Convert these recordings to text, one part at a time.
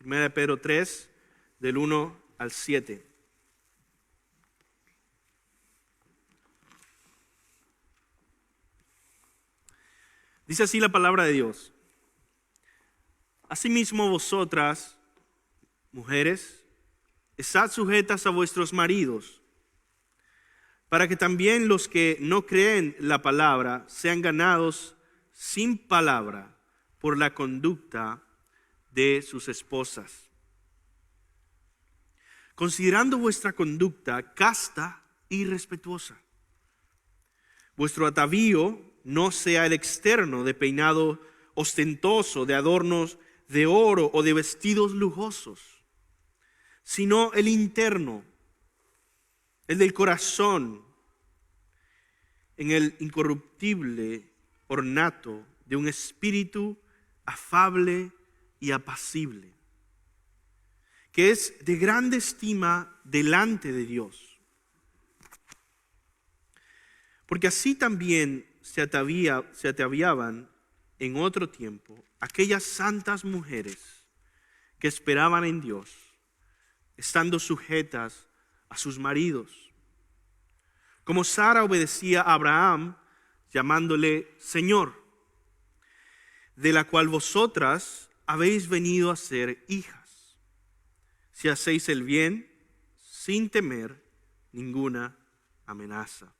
1 de Pedro 3, del 1 al 7. Dice así la palabra de Dios. Asimismo vosotras, mujeres, estad sujetas a vuestros maridos, para que también los que no creen la palabra sean ganados sin palabra por la conducta de sus esposas, considerando vuestra conducta casta y respetuosa. Vuestro atavío no sea el externo de peinado ostentoso, de adornos de oro o de vestidos lujosos, sino el interno, el del corazón, en el incorruptible ornato de un espíritu afable y apacible, que es de grande estima delante de Dios. Porque así también se ataviaban en otro tiempo aquellas santas mujeres que esperaban en Dios, estando sujetas a sus maridos. Como Sara obedecía a Abraham, llamándole Señor, de la cual vosotras habéis venido a ser hijas, si hacéis el bien sin temer ninguna amenaza.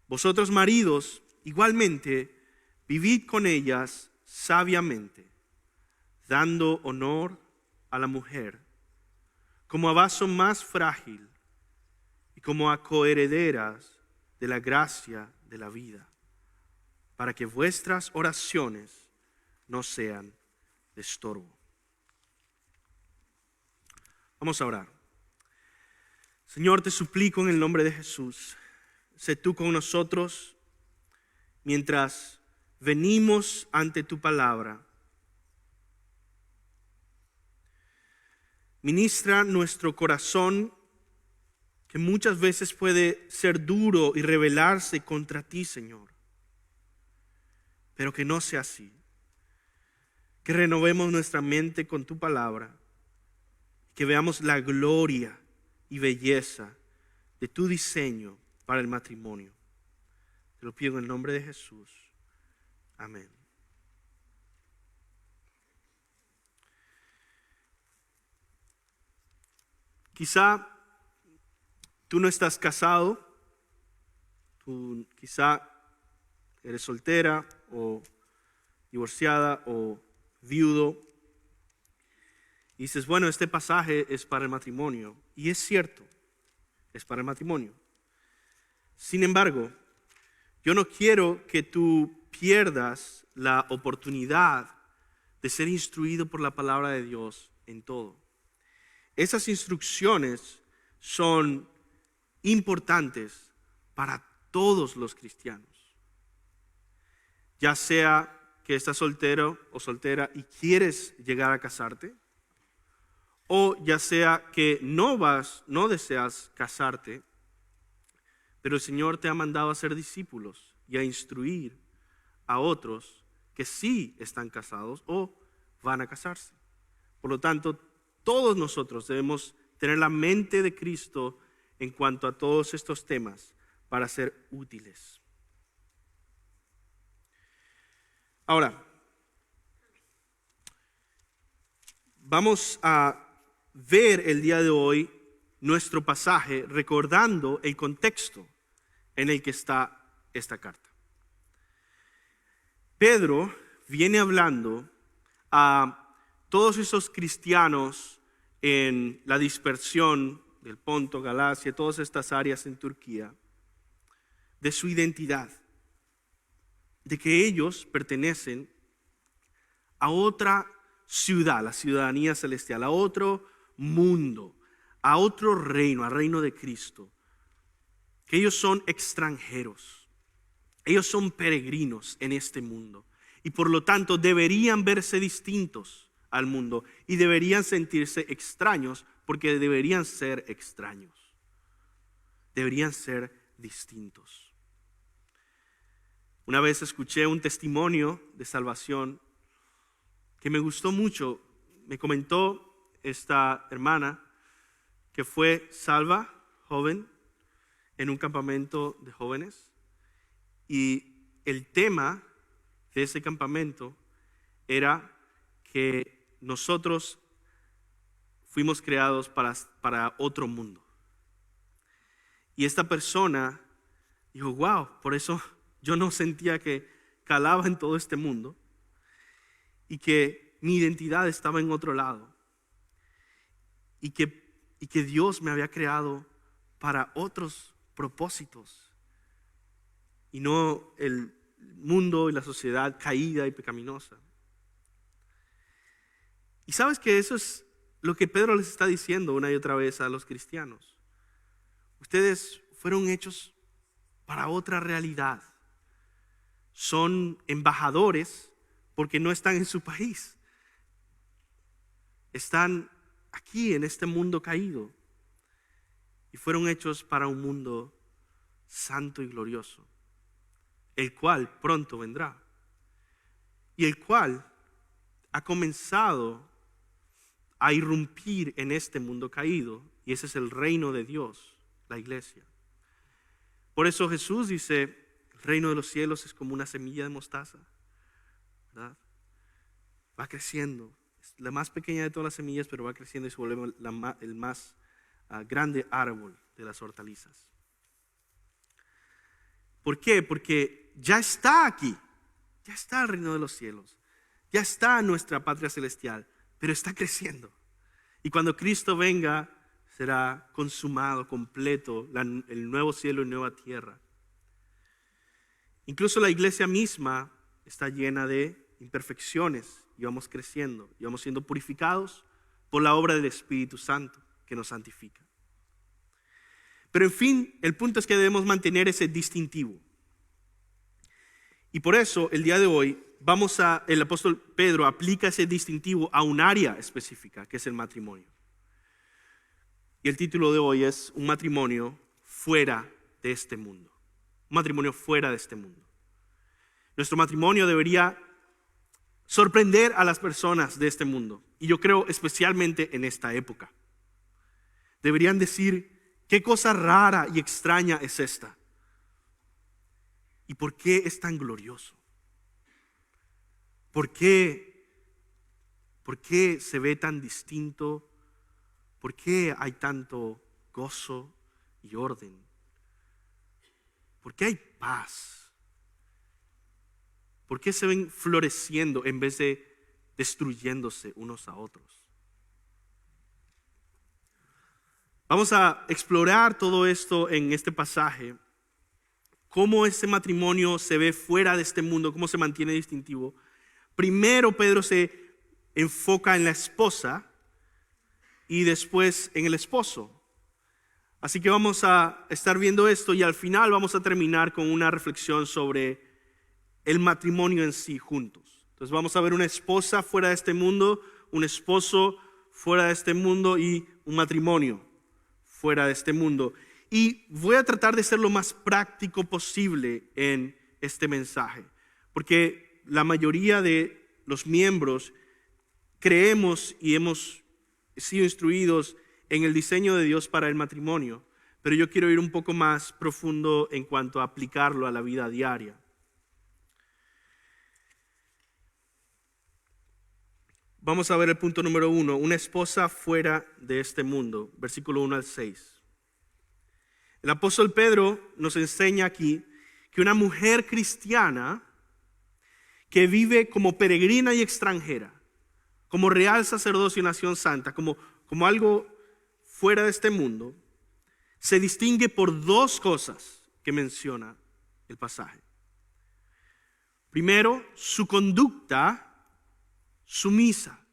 Vosotros maridos, igualmente, vivid con ellas sabiamente, dando honor a la mujer como a vaso más frágil y como a coherederas de la gracia de la vida, para que vuestras oraciones no sean de estorbo. Vamos a orar. Señor, te suplico en el nombre de Jesús, sé tú con nosotros mientras venimos ante tu palabra. Ministra nuestro corazón, que muchas veces puede ser duro y rebelarse contra ti, Señor. Pero que no sea así. Que renovemos nuestra mente con tu palabra. Que veamos la gloria y belleza de tu diseño para el matrimonio. Te lo pido en el nombre de Jesús. Amén. Quizá tú no estás casado, tú quizá eres soltera o divorciada o viudo. Y dices, bueno, este pasaje es para el matrimonio. Y es cierto, es para el matrimonio. Sin embargo, yo no quiero que tú pierdas la oportunidad de ser instruido por la palabra de Dios en todo. Esas instrucciones son importantes para todos los cristianos. Ya sea que estás soltero o soltera y quieres llegar a casarte, o ya sea que no deseas casarte, pero el Señor te ha mandado a ser discípulos y a instruir a otros que sí están casados o van a casarse. Por lo tanto, todos nosotros debemos tener la mente de Cristo en cuanto a todos estos temas para ser útiles. Ahora, vamos a ver el día de hoy nuestro pasaje recordando el contexto en el que está esta carta. Pedro viene hablando a todos esos cristianos en la dispersión del Ponto, Galacia, todas estas áreas en Turquía, de su identidad, de que ellos pertenecen a otra ciudad, la ciudadanía celestial, a otro mundo, a otro reino, al reino de Cristo, que ellos son extranjeros, ellos son peregrinos en este mundo y por lo tanto deberían verse distintos al mundo y deberían sentirse extraños porque deberían ser extraños, deberían ser distintos. Una vez escuché un testimonio de salvación que me gustó mucho me comentó esta hermana que fue salva, joven, en un campamento de jóvenes, y el tema de ese campamento era que nosotros fuimos creados para otro mundo. Y esta persona dijo, wow, por eso yo no sentía que calaba en todo este mundo y que mi identidad estaba en otro lado y que Dios me había creado para otros propósitos y no el mundo y la sociedad caída y pecaminosa. Y sabes que eso es lo que Pedro les está diciendo una y otra vez a los cristianos. Ustedes fueron hechos para otra realidad. Son embajadores porque no están en su país. Están aquí en este mundo caído y fueron hechos para un mundo santo y glorioso, el cual pronto vendrá y el cual ha comenzado a irrumpir en este mundo caído, y ese es el reino de Dios, la iglesia. Por eso Jesús dice, el reino de los cielos es como una semilla de mostaza, ¿verdad? Va creciendo, es la más pequeña de todas las semillas, pero va creciendo y se vuelve el más grande árbol de las hortalizas. ¿Por qué? Porque ya está aquí, ya está el reino de los cielos, ya está nuestra patria celestial, pero está creciendo. Y cuando Cristo venga, será consumado, completo, el nuevo cielo y nueva tierra. Incluso la iglesia misma está llena de imperfecciones y vamos creciendo, y vamos siendo purificados por la obra del Espíritu Santo que nos santifica. Pero en fin, el punto es que debemos mantener ese distintivo. Y por eso, el día de hoy, el apóstol Pedro aplica ese distintivo a un área específica, que es el matrimonio. Y el título de hoy es un matrimonio fuera de este mundo. Un matrimonio fuera de este mundo. Nuestro matrimonio debería sorprender a las personas de este mundo. Y yo creo especialmente en esta época. Deberían decir, ¿qué cosa rara y extraña es esta? ¿Y por qué es tan glorioso? ¿Por qué se ve tan distinto? ¿Por qué hay tanto gozo y orden? ¿Por qué hay paz? ¿Por qué se ven floreciendo en vez de destruyéndose unos a otros? Vamos a explorar todo esto en este pasaje. Cómo ese matrimonio se ve fuera de este mundo, cómo se mantiene distintivo. Primero Pedro se enfoca en la esposa y después en el esposo. Así que vamos a estar viendo esto y al final vamos a terminar con una reflexión sobre el matrimonio en sí juntos. Entonces vamos a ver una esposa fuera de este mundo, un esposo fuera de este mundo y un matrimonio fuera de este mundo. Y voy a tratar de ser lo más práctico posible en este mensaje, porque la mayoría de los miembros creemos y hemos sido instruidos en el diseño de Dios para el matrimonio, pero yo quiero ir un poco más profundo en cuanto a aplicarlo a la vida diaria. Vamos a ver el punto número 1, una esposa fuera de este mundo, versículo 1 al 6. El apóstol Pedro nos enseña aquí que una mujer cristiana que vive como peregrina y extranjera, como real sacerdocio y nación santa, como algo fuera de este mundo, se distingue por dos cosas que menciona el pasaje. Primero, su conducta sumisa.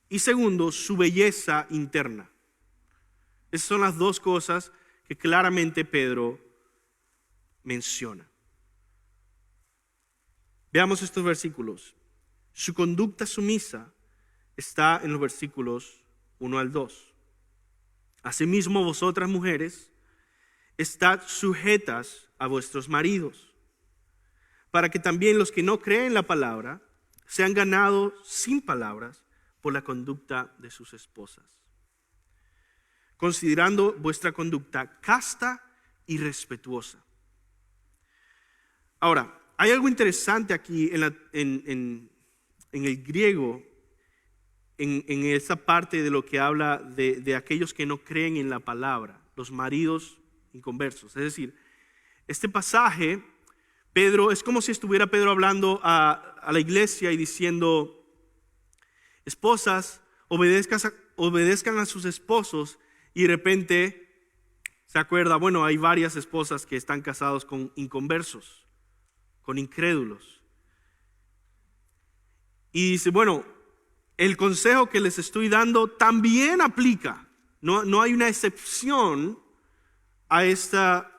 Y segundo, su belleza interna. Esas son las dos cosas que claramente Pedro menciona. Veamos estos versículos. Su conducta sumisa está en los versículos 1 al 2. Asimismo, vosotras mujeres, estad sujetas a vuestros maridos, para que también los que no creen la palabra sean ganados sin palabras por la conducta de sus esposas, considerando vuestra conducta casta y respetuosa. Ahora, hay algo interesante aquí en el griego, en esa parte de lo que habla de aquellos que no creen en la palabra, los maridos inconversos. Es decir, este pasaje, Pedro, es como si estuviera Pedro hablando a la iglesia y diciendo: esposas, obedezcan a sus esposos. Y de repente se acuerda, bueno, hay varias esposas que están casados con inconversos, con incrédulos. Y dice, bueno, el consejo que les estoy dando también aplica. No hay una excepción a esta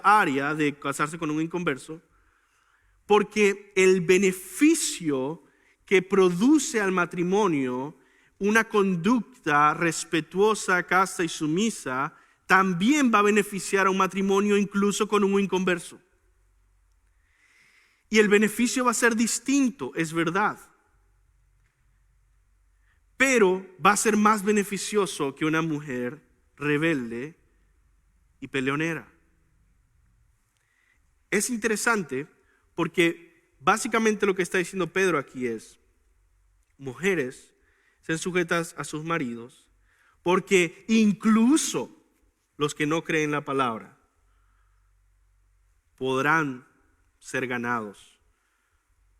área de casarse con un inconverso, porque el beneficio que produce al matrimonio una conducta respetuosa, casta y sumisa, también va a beneficiar a un matrimonio incluso con un inconverso. Y el beneficio va a ser distinto, es verdad, pero va a ser más beneficioso que una mujer rebelde y peleonera. Es interesante porque básicamente lo que está diciendo Pedro aquí es: mujeres, sean sujetas a sus maridos, porque incluso los que no creen la palabra podrán ser ganados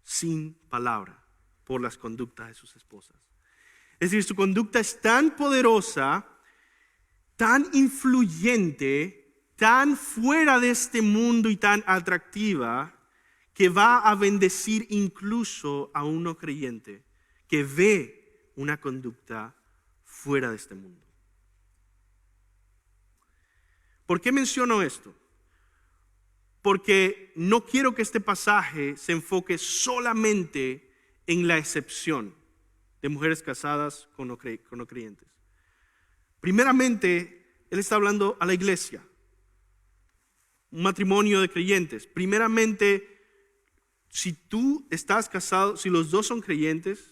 sin palabra por las conductas de sus esposas. Es decir, su conducta es tan poderosa, tan influyente, tan fuera de este mundo y tan atractiva, que va a bendecir incluso a un no creyente que ve una conducta fuera de este mundo. ¿Por qué menciono esto? Porque no quiero que este pasaje se enfoque solamente en la excepción de mujeres casadas con no creyentes. Primeramente, él está hablando a la iglesia, un matrimonio de creyentes. Primeramente, si tú estás casado, si los dos son creyentes,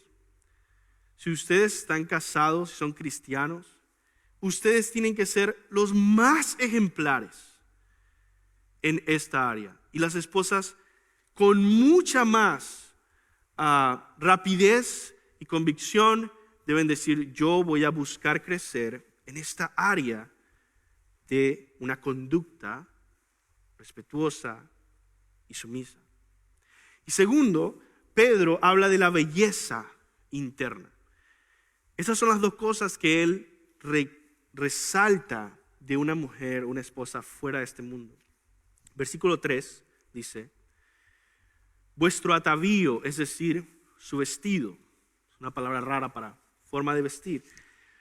si ustedes están casados, si son cristianos, ustedes tienen que ser los más ejemplares en esta área. Y las esposas con mucha más rapidez y convicción deben decir: yo voy a buscar crecer en esta área de una conducta respetuosa y sumisa. Y segundo, Pedro habla de la belleza interna. Esas son las dos cosas que él resalta de una mujer, una esposa fuera de este mundo. Versículo 3 dice: vuestro atavío, es decir, su vestido, es una palabra rara para forma de vestir,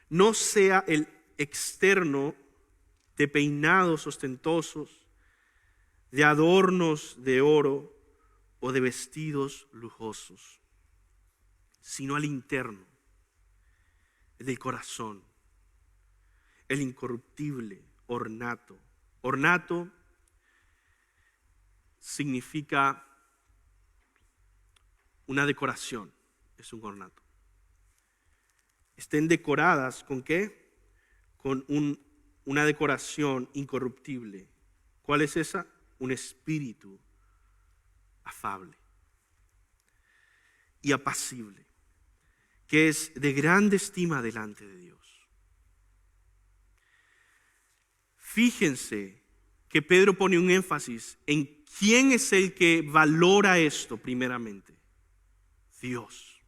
no sea el externo de peinados ostentosos, de adornos de oro o de vestidos lujosos, sino al interno, el del corazón, el incorruptible ornato. Ornato significa una decoración, es un ornato. Estén decoradas ¿con qué? Con una decoración incorruptible. ¿Cuál es esa? Un espíritu afable y apacible, que es de grande estima delante de Dios. Fíjense que Pedro pone un énfasis en quién es el que valora esto primeramente. Dios.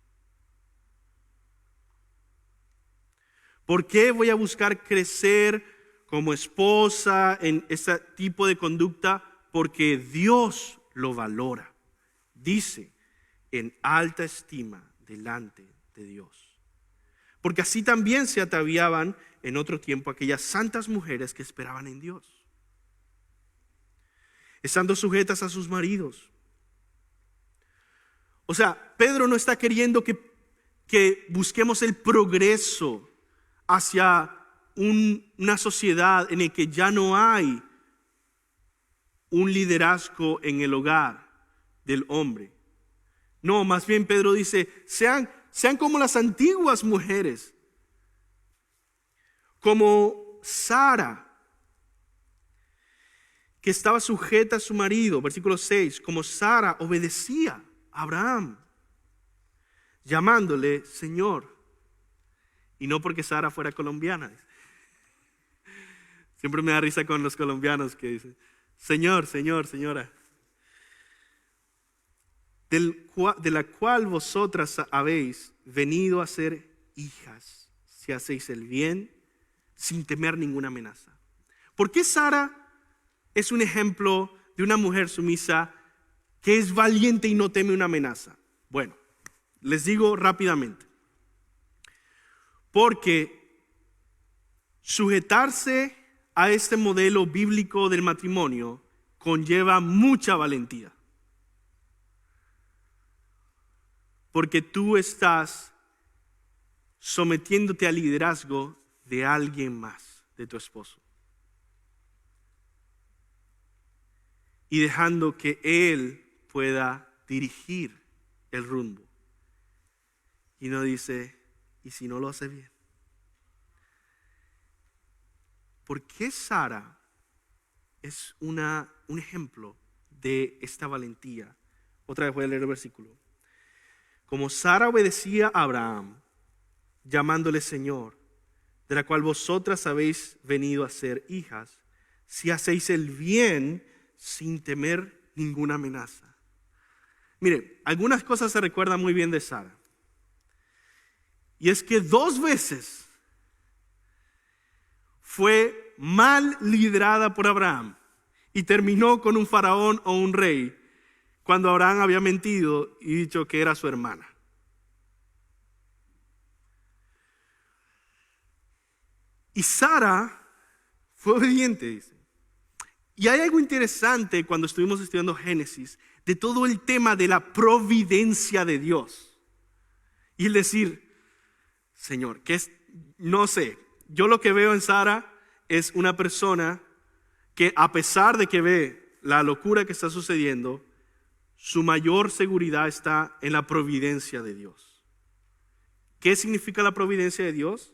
¿Por qué voy a buscar crecer como esposa en ese tipo de conducta? Porque Dios lo valora. Dice, en alta estima delante de Dios. Porque así también se ataviaban en otro tiempo aquellas santas mujeres que esperaban en Dios, estando sujetas a sus maridos. O sea, Pedro no está queriendo que busquemos el progreso hacia una sociedad en la que ya no hay un liderazgo en el hogar del hombre. No, más bien Pedro dice, sean sean como las antiguas mujeres, como Sara, que estaba sujeta a su marido, versículo 6, como Sara obedecía a Abraham, llamándole Señor. Y no porque Sara fuera colombiana. Siempre me da risa con los colombianos que dicen, Señor, Señor, señora. De la cual vosotras habéis venido a ser hijas, si hacéis el bien, sin temer ninguna amenaza. ¿Por qué Sara es un ejemplo de una mujer sumisa que es valiente y no teme una amenaza? Bueno, les digo rápidamente. Porque sujetarse a este modelo bíblico del matrimonio conlleva mucha valentía. Porque tú estás sometiéndote al liderazgo de alguien más, de tu esposo. Y dejando que él pueda dirigir el rumbo. Y no dice, ¿y si no lo hace bien? ¿Por qué Sara es un ejemplo de esta valentía? Otra vez voy a leer el versículo. Como Sara obedecía a Abraham, llamándole Señor, de la cual vosotras habéis venido a ser hijas, si hacéis el bien sin temer ninguna amenaza. Mire, algunas cosas se recuerdan muy bien de Sara. Y es que 2 veces fue mal liderada por Abraham y terminó con un faraón o un rey cuando Abraham había mentido y dicho que era su hermana. Y Sara fue obediente, dice. Y hay algo interesante cuando estuvimos estudiando Génesis de todo el tema de la providencia de Dios. Y el decir, Señor, no sé, yo lo que veo en Sara es una persona que a pesar de que ve la locura que está sucediendo, su mayor seguridad está en la providencia de Dios. ¿Qué significa la providencia de Dios?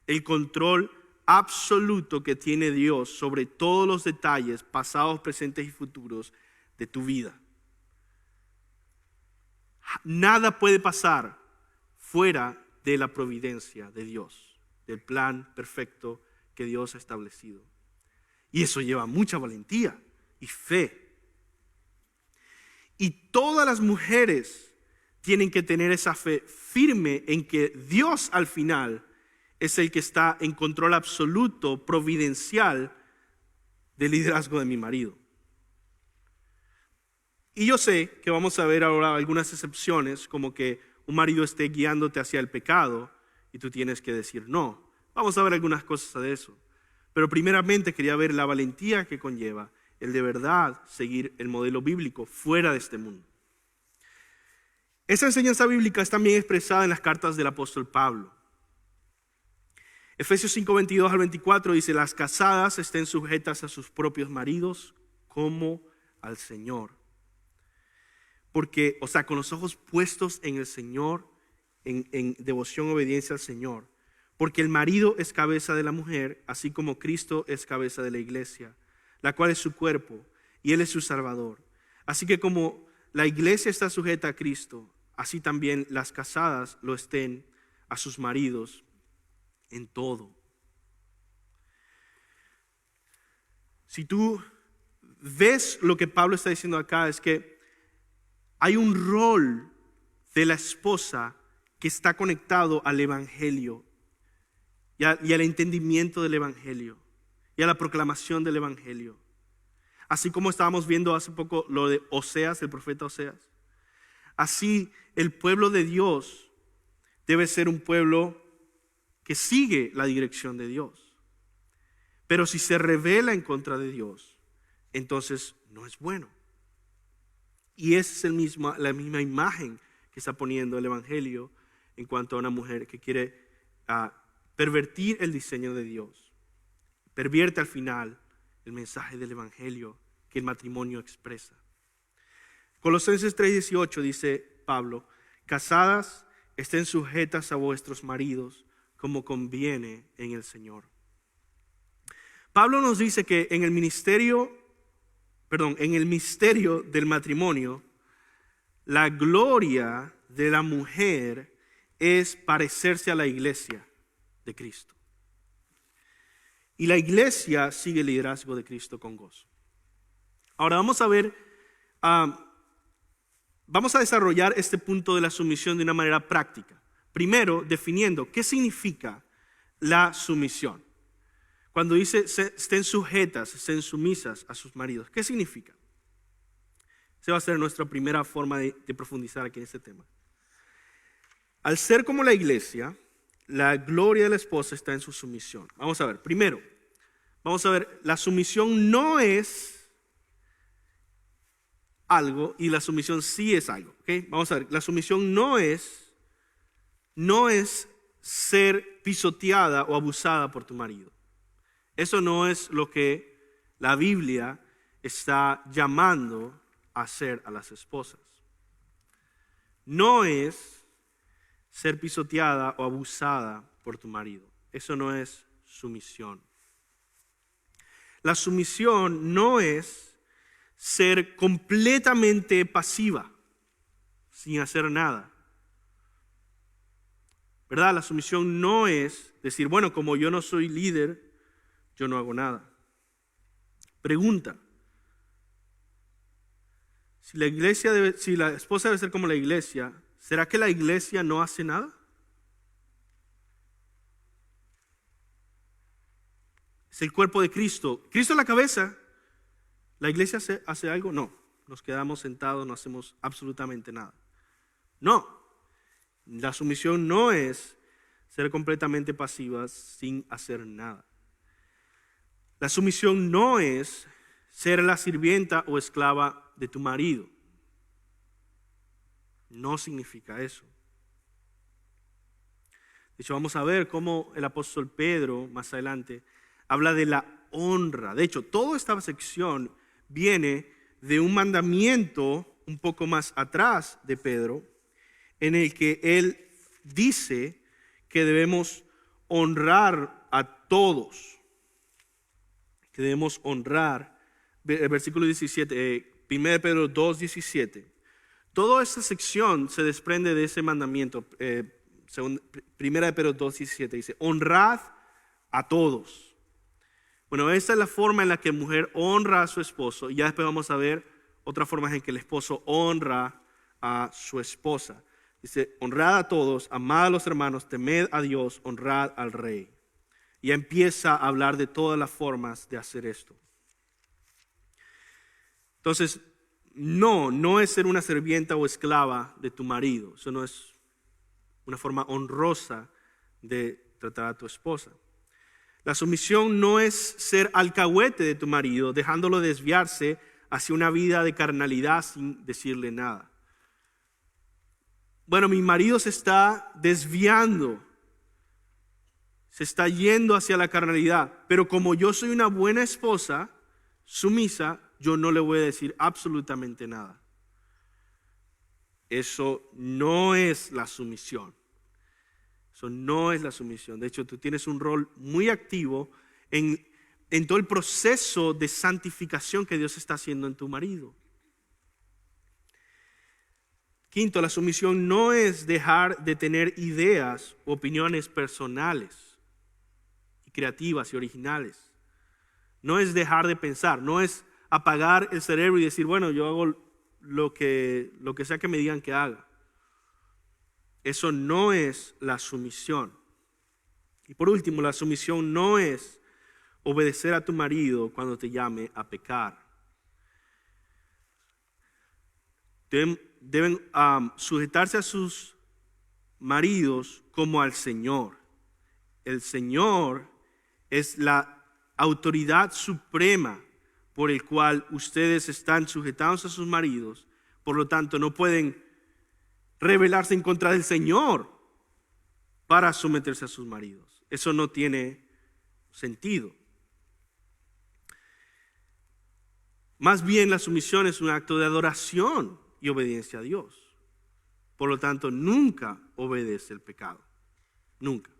El control absoluto que tiene Dios sobre todos los detalles pasados, presentes y futuros de tu vida. Nada puede pasar fuera de la providencia de Dios, del plan perfecto que Dios ha establecido. Y eso lleva mucha valentía y fe. Y todas las mujeres tienen que tener esa fe firme en que Dios al final es el que está en control absoluto, providencial del liderazgo de mi marido. Y yo sé que vamos a ver ahora algunas excepciones, como que un marido esté guiándote hacia el pecado y tú tienes que decir no. Vamos a ver algunas cosas de eso. Pero primeramente quería ver la valentía que conlleva el de verdad seguir el modelo bíblico fuera de este mundo. Esa enseñanza bíblica es también expresada en las cartas del apóstol Pablo. Efesios 5:22 al 24 dice, las casadas estén sujetas a sus propios maridos como al Señor. Porque, con los ojos puestos en el Señor, en devoción, obediencia al Señor. Porque el marido es cabeza de la mujer, así como Cristo es cabeza de la iglesia, la cual es su cuerpo, y Él es su Salvador. Así que como la iglesia está sujeta a Cristo, así también las casadas lo estén a sus maridos en todo. Si tú ves lo que Pablo está diciendo acá, es que hay un rol de la esposa que está conectado al evangelio y al entendimiento del evangelio y a la proclamación del evangelio. Así como estábamos viendo hace poco lo de Oseas, el profeta Oseas. Así el pueblo de Dios debe ser un pueblo que sigue la dirección de Dios. Pero si se rebela en contra de Dios, entonces no es bueno. Y esa es la misma imagen que está poniendo el evangelio en cuanto a una mujer que quiere pervertir el diseño de Dios. Pervierte al final el mensaje del evangelio que el matrimonio expresa. Colosenses 3:18 dice Pablo, casadas, estén sujetas a vuestros maridos como conviene en el Señor. Pablo nos dice que en el misterio del matrimonio, la gloria de la mujer es parecerse a la iglesia de Cristo. Y la iglesia sigue el liderazgo de Cristo con gozo. Ahora vamos a ver, vamos a desarrollar este punto de la sumisión de una manera práctica. Primero, definiendo qué significa la sumisión. Cuando dice estén sujetas, estén sumisas a sus maridos, ¿qué significa? Esa va a ser nuestra primera forma de profundizar aquí en este tema. Al ser como la iglesia, la gloria de la esposa está en su sumisión. Vamos a ver, primero, la sumisión no es algo y la sumisión sí es algo. ¿Okay? Vamos a ver, la sumisión no es ser pisoteada o abusada por tu marido. Eso no es lo que la Biblia está llamando a hacer a las esposas. No es ser pisoteada o abusada por tu marido. Eso no es sumisión. La sumisión no es ser completamente pasiva, sin hacer nada. ¿Verdad? La sumisión no es decir, bueno, como yo no soy líder, yo no hago nada. Pregunta. Si la esposa debe ser como la iglesia, ¿será que la iglesia no hace nada? Es el cuerpo de Cristo. Cristo es la cabeza. ¿La iglesia hace algo? No. Nos quedamos sentados, no hacemos absolutamente nada. No. La sumisión no es ser completamente pasivas sin hacer nada. La sumisión no es ser la sirvienta o esclava de tu marido. No significa eso. De hecho, vamos a ver cómo el apóstol Pedro, más adelante, habla de la honra. De hecho, toda esta sección viene de un mandamiento un poco más atrás de Pedro, en el que él dice que debemos honrar a todos. Que debemos honrar, el versículo 17, 1 Pedro 2, 17. Toda esta sección se desprende de ese mandamiento. 1 Pedro 2, 17 dice, honrad a todos. Bueno, esta es la forma en la que la mujer honra a su esposo. Y ya después vamos a ver otra forma en que el esposo honra a su esposa. Dice, honrad a todos, amad a los hermanos, temed a Dios, honrad al rey. Y empieza a hablar de todas las formas de hacer esto. Entonces, no es ser una sirvienta o esclava de tu marido. Eso no es una forma honrosa de tratar a tu esposa. La sumisión no es ser alcahuete de tu marido, dejándolo desviarse hacia una vida de carnalidad sin decirle nada. Bueno, mi marido se está desviando, se está yendo hacia la carnalidad, pero como yo soy una buena esposa, sumisa, yo no le voy a decir absolutamente nada. Eso no es la sumisión. Eso no es la sumisión. De hecho, tú tienes un rol muy activo en todo el proceso de santificación que Dios está haciendo en tu marido. Quinto, la sumisión no es dejar de tener ideas u opiniones personales y creativas y originales. No es dejar de pensar, no es apagar el cerebro y decir, bueno, yo hago lo que sea que me digan que haga. Eso no es la sumisión. Y por último, la sumisión no es obedecer a tu marido cuando te llame a pecar. Deben sujetarse a sus maridos como al Señor. El Señor es la autoridad suprema por el cual ustedes están sujetados a sus maridos. Por lo tanto, no pueden rebelarse en contra del Señor para someterse a sus maridos. Eso no tiene sentido. Más bien, la sumisión es un acto de adoración y obediencia a Dios. Por lo tanto, nunca obedece el pecado. Nunca.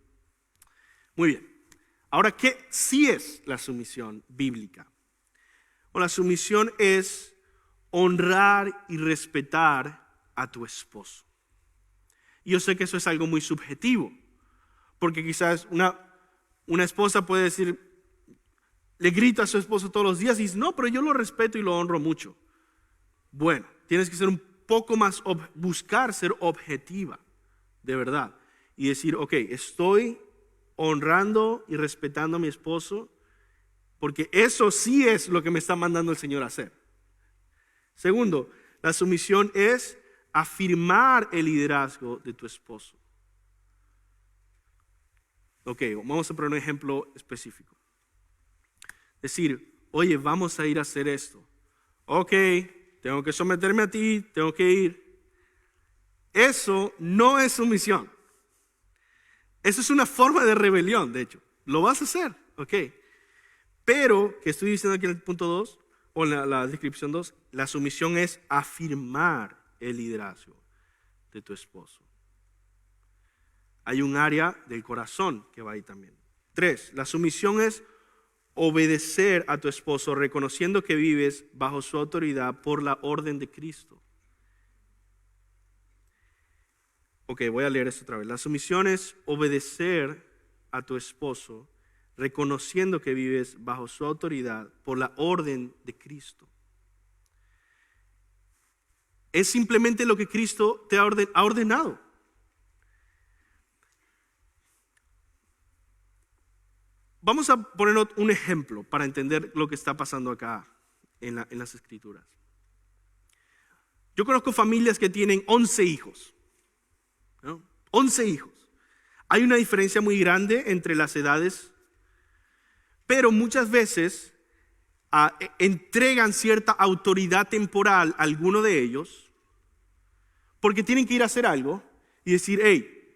Muy bien. Ahora, ¿qué sí es la sumisión bíblica? Bueno, la sumisión es honrar y respetar a tu esposo. Y yo sé que eso es algo muy subjetivo, porque quizás una esposa puede decir, le grita a su esposo todos los días y dice, no, pero yo lo respeto y lo honro mucho. Bueno, tienes que ser un poco más, buscar ser objetiva, de verdad. Y decir, ok, estoy honrando y respetando a mi esposo, porque eso sí es lo que me está mandando el Señor a hacer. Segundo, la sumisión es afirmar el liderazgo de tu esposo. Ok, vamos a poner un ejemplo específico. Decir, oye, vamos a ir a hacer esto. Ok, tengo que someterme a ti, tengo que ir. Eso no es sumisión. Eso es una forma de rebelión, de hecho. Lo vas a hacer, ok. Pero, que estoy diciendo aquí en el punto 2, o en la descripción 2, la sumisión es afirmar el liderazgo de tu esposo. Hay un área del corazón que va ahí también. 3, la sumisión es obedecer a tu esposo, reconociendo que vives bajo su autoridad por la orden de Cristo. Ok, voy a leer esto otra vez. La sumisión es obedecer a tu esposo, reconociendo que vives bajo su autoridad por la orden de Cristo. Es simplemente lo que Cristo te ha ordenado. Vamos a poner un ejemplo para entender lo que está pasando acá en las Escrituras. Yo conozco familias que tienen 11 hijos. ¿No? 11 hijos. Hay una diferencia muy grande entre las edades, pero muchas veces entregan cierta autoridad temporal a alguno de ellos porque tienen que ir a hacer algo y decir, hey,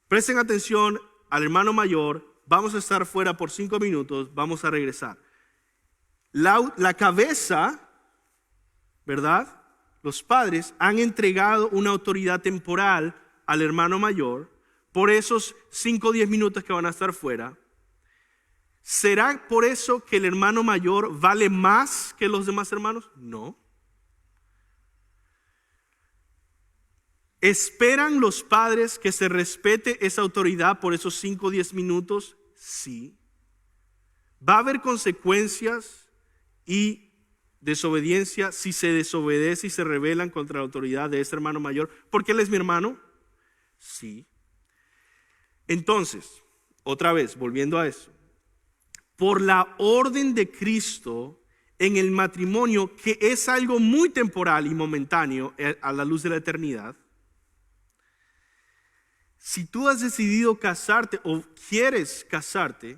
presten atención al hermano mayor, vamos a estar fuera por 5 minutos, vamos a regresar. La cabeza, ¿verdad? Los padres han entregado una autoridad temporal al hermano mayor por esos 5 o 10 minutos que van a estar fuera. ¿Será por eso que el hermano mayor vale más que los demás hermanos? No. ¿Esperan los padres que se respete esa autoridad por esos 5 o 10 minutos? Sí. ¿Va a haber consecuencias y desobediencia si se desobedece y se rebelan contra la autoridad de ese hermano mayor? ¿Porque él es mi hermano? Sí. Entonces, otra vez, volviendo a eso, por la orden de Cristo en el matrimonio, que es algo muy temporal y momentáneo a la luz de la eternidad, si tú has decidido casarte o quieres casarte,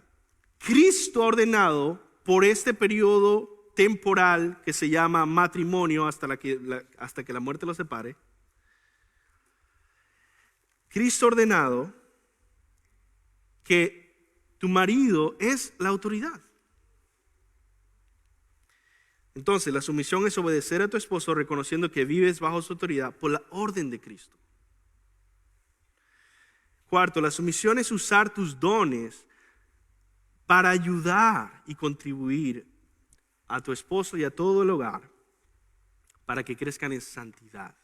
Cristo ha ordenado por este periodo temporal que se llama matrimonio hasta que la muerte los separe. Cristo ha ordenado que tu marido es la autoridad. Entonces, la sumisión es obedecer a tu esposo reconociendo que vives bajo su autoridad por la orden de Cristo. Cuarto, la sumisión es usar tus dones para ayudar y contribuir a tu esposo y a todo el hogar para que crezcan en santidad.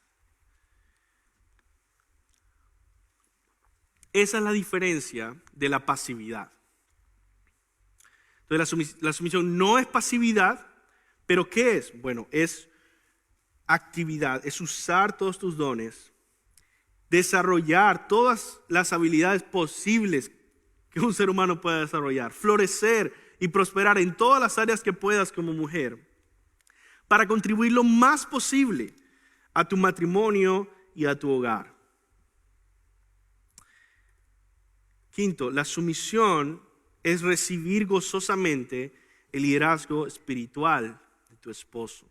Esa es la diferencia de la pasividad. Entonces la sumisión no es pasividad, pero ¿qué es? Bueno, es actividad, es usar todos tus dones, desarrollar todas las habilidades posibles que un ser humano pueda desarrollar, florecer y prosperar en todas las áreas que puedas como mujer, para contribuir lo más posible a tu matrimonio y a tu hogar. Quinto, la sumisión es recibir gozosamente el liderazgo espiritual de tu esposo.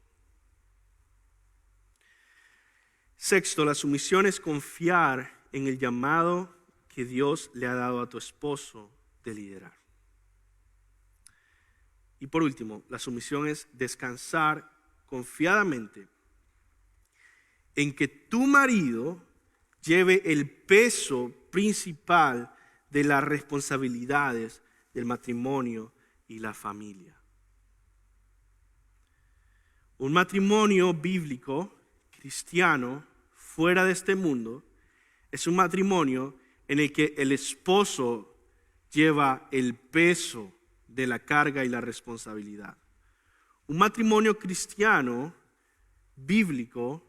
Sexto, la sumisión es confiar en el llamado que Dios le ha dado a tu esposo de liderar. Y por último, la sumisión es descansar confiadamente en que tu marido lleve el peso principal de las responsabilidades del matrimonio y la familia. Un matrimonio bíblico, cristiano, fuera de este mundo, es un matrimonio en el que el esposo lleva el peso de la carga y la responsabilidad. Un matrimonio cristiano, bíblico,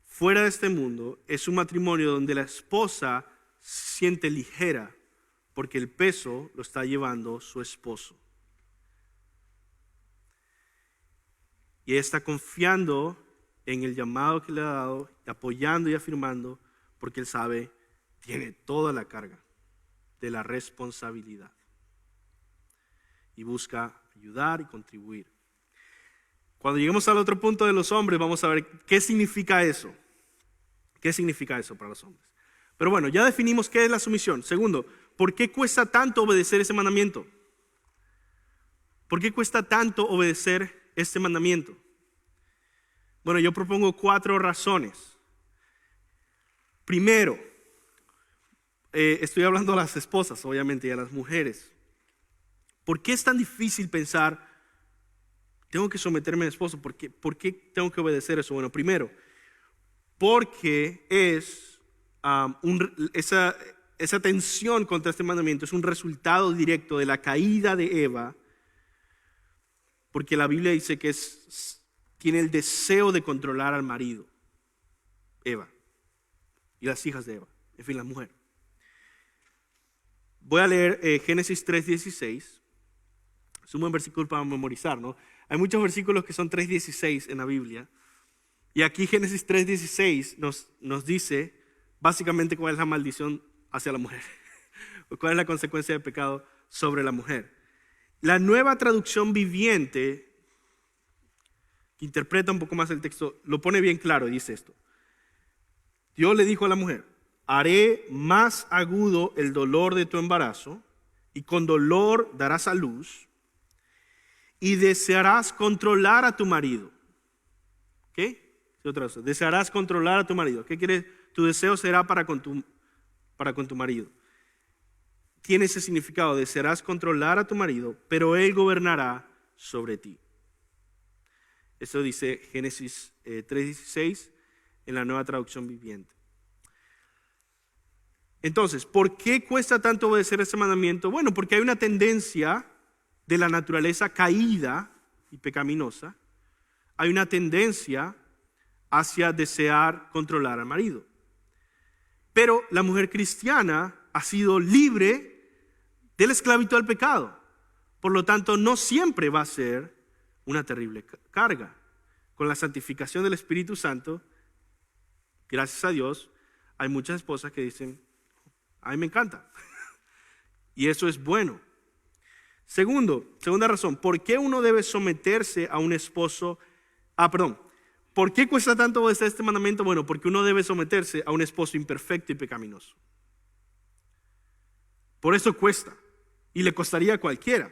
fuera de este mundo, es un matrimonio donde la esposa se siente ligera porque el peso lo está llevando su esposo. Y ella está confiando en el llamado que le ha dado, apoyando y afirmando, porque él sabe, tiene toda la carga de la responsabilidad. Y busca ayudar y contribuir. Cuando lleguemos al otro punto de los hombres, vamos a ver qué significa eso. ¿Qué significa eso para los hombres? Pero bueno, ya definimos qué es la sumisión. Segundo, ¿por qué cuesta tanto obedecer ese mandamiento? ¿Por qué cuesta tanto obedecer este mandamiento? Bueno, yo propongo 4 razones. Primero, estoy hablando a las esposas, obviamente, y a las mujeres. ¿Por qué es tan difícil pensar, tengo que someterme a mi esposo? ¿Por qué tengo que obedecer eso? Bueno, primero, porque esa tensión contra este mandamiento es un resultado directo de la caída de Eva, porque la Biblia dice que tiene el deseo de controlar al marido, Eva, y las hijas de Eva, en fin, la mujer. Voy a leer Génesis 3:16, es un buen versículo para memorizar, ¿no? Hay muchos versículos que son 3:16 en la Biblia, y aquí Génesis 3:16 nos dice básicamente cuál es la maldición hacia la mujer, o cuál es la consecuencia del pecado sobre la mujer. La Nueva Traducción Viviente, que interpreta un poco más el texto, lo pone bien claro y dice esto. Dios le dijo a la mujer, haré más agudo el dolor de tu embarazo y con dolor darás a luz y desearás controlar a tu marido. ¿Qué? Otra cosa, desearás controlar a tu marido. ¿Qué quiere? Tu deseo será para con tu marido. Tiene ese significado, desearás controlar a tu marido, pero él gobernará sobre ti. Eso dice Génesis 3:16 en la Nueva Traducción Viviente. Entonces, ¿por qué cuesta tanto obedecer ese mandamiento? Bueno, porque hay una tendencia de la naturaleza caída y pecaminosa. Hay una tendencia hacia desear controlar al marido. Pero la mujer cristiana ha sido libre de la esclavitud al pecado. Por lo tanto, no siempre va a ser una terrible carga. Con la santificación del Espíritu Santo, gracias a Dios, hay muchas esposas que dicen, a mí me encanta. Y eso es bueno. Segunda razón, ¿por qué uno debe someterse a un esposo? ¿Por qué cuesta tanto obedecer este mandamiento? Bueno, porque uno debe someterse a un esposo imperfecto y pecaminoso. Por eso cuesta, y le costaría a cualquiera.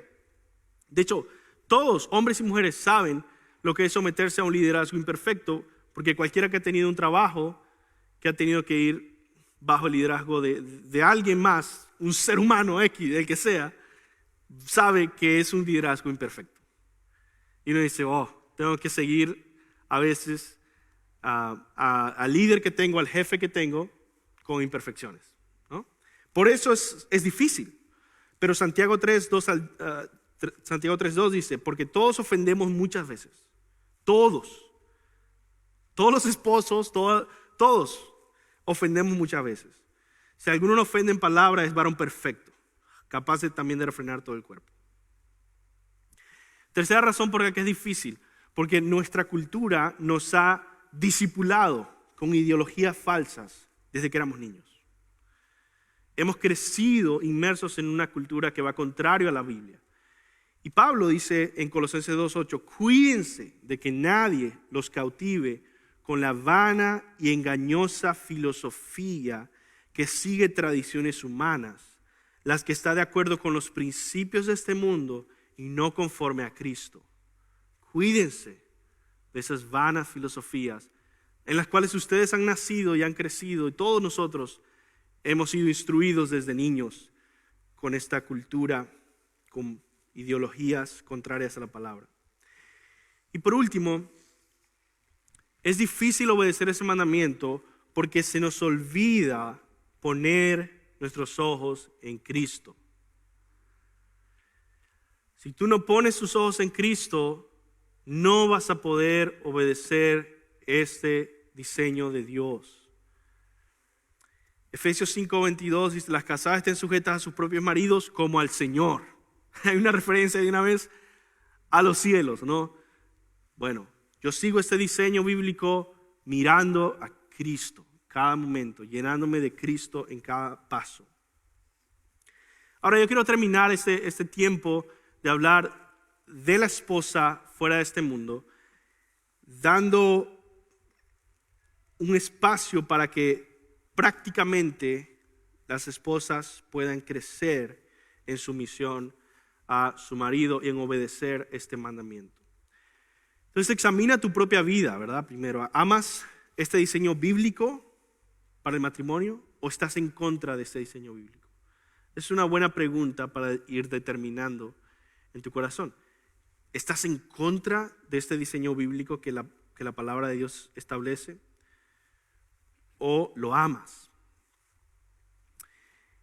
De hecho, todos, hombres y mujeres, saben lo que es someterse a un liderazgo imperfecto, porque cualquiera que ha tenido un trabajo, que ha tenido que ir bajo el liderazgo de alguien más, un ser humano X, el que sea, sabe que es un liderazgo imperfecto. Y uno dice, tengo que seguir a veces al líder que tengo, al jefe que tengo, con imperfecciones, ¿no? Por eso es difícil. Pero Santiago 3:2 dice, porque todos ofendemos muchas veces. Todos los esposos, todos ofendemos muchas veces. Si alguno no ofende en palabra, es varón perfecto, capaz también de refrenar todo el cuerpo. Tercera razón por la que es difícil, porque nuestra cultura nos ha discipulado con ideologías falsas desde que éramos niños. Hemos crecido inmersos en una cultura que va contrario a la Biblia. Y Pablo dice en Colosenses 2:8, cuídense de que nadie los cautive con la vana y engañosa filosofía que sigue tradiciones humanas, las que está de acuerdo con los principios de este mundo y no conforme a Cristo. Cuídense de esas vanas filosofías en las cuales ustedes han nacido y han crecido, y todos nosotros hemos sido instruidos desde niños con esta cultura, con ideologías contrarias a la palabra. Y por último, es difícil obedecer ese mandamiento porque se nos olvida poner nuestros ojos en Cristo. Si tú no pones tus ojos en Cristo, no vas a poder obedecer este diseño de Dios. Efesios 5:22 dice: las casadas estén sujetas a sus propios maridos como al Señor. Hay una referencia de una vez a los cielos, ¿no? Bueno, yo sigo este diseño bíblico mirando a Cristo cada momento, llenándome de Cristo en cada paso. Ahora yo quiero terminar este tiempo de hablar de la esposa fuera de este mundo, dando un espacio para que prácticamente las esposas puedan crecer en sumisión a su marido y en obedecer este mandamiento. Entonces examina tu propia vida, ¿verdad? Primero, ¿amas este diseño bíblico para el matrimonio o estás en contra de este diseño bíblico? Es una buena pregunta para ir determinando en tu corazón. ¿Estás en contra de este diseño bíblico que la palabra de Dios establece? ¿O lo amas?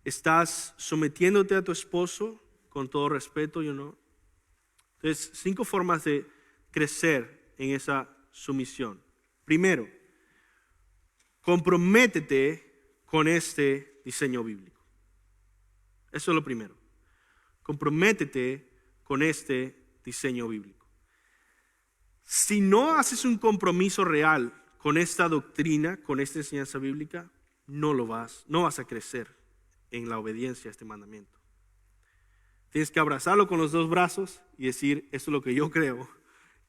¿Estás sometiéndote a tu esposo con todo respeto o no? Entonces, 5 formas de crecer en esa sumisión. Primero, comprométete con este diseño bíblico. Eso es lo primero. Comprométete con este diseño bíblico. Si no haces un compromiso real con esta doctrina, con esta enseñanza bíblica, no vas a crecer en la obediencia a este mandamiento. Tienes que abrazarlo con los 2 brazos y decir: esto es lo que yo creo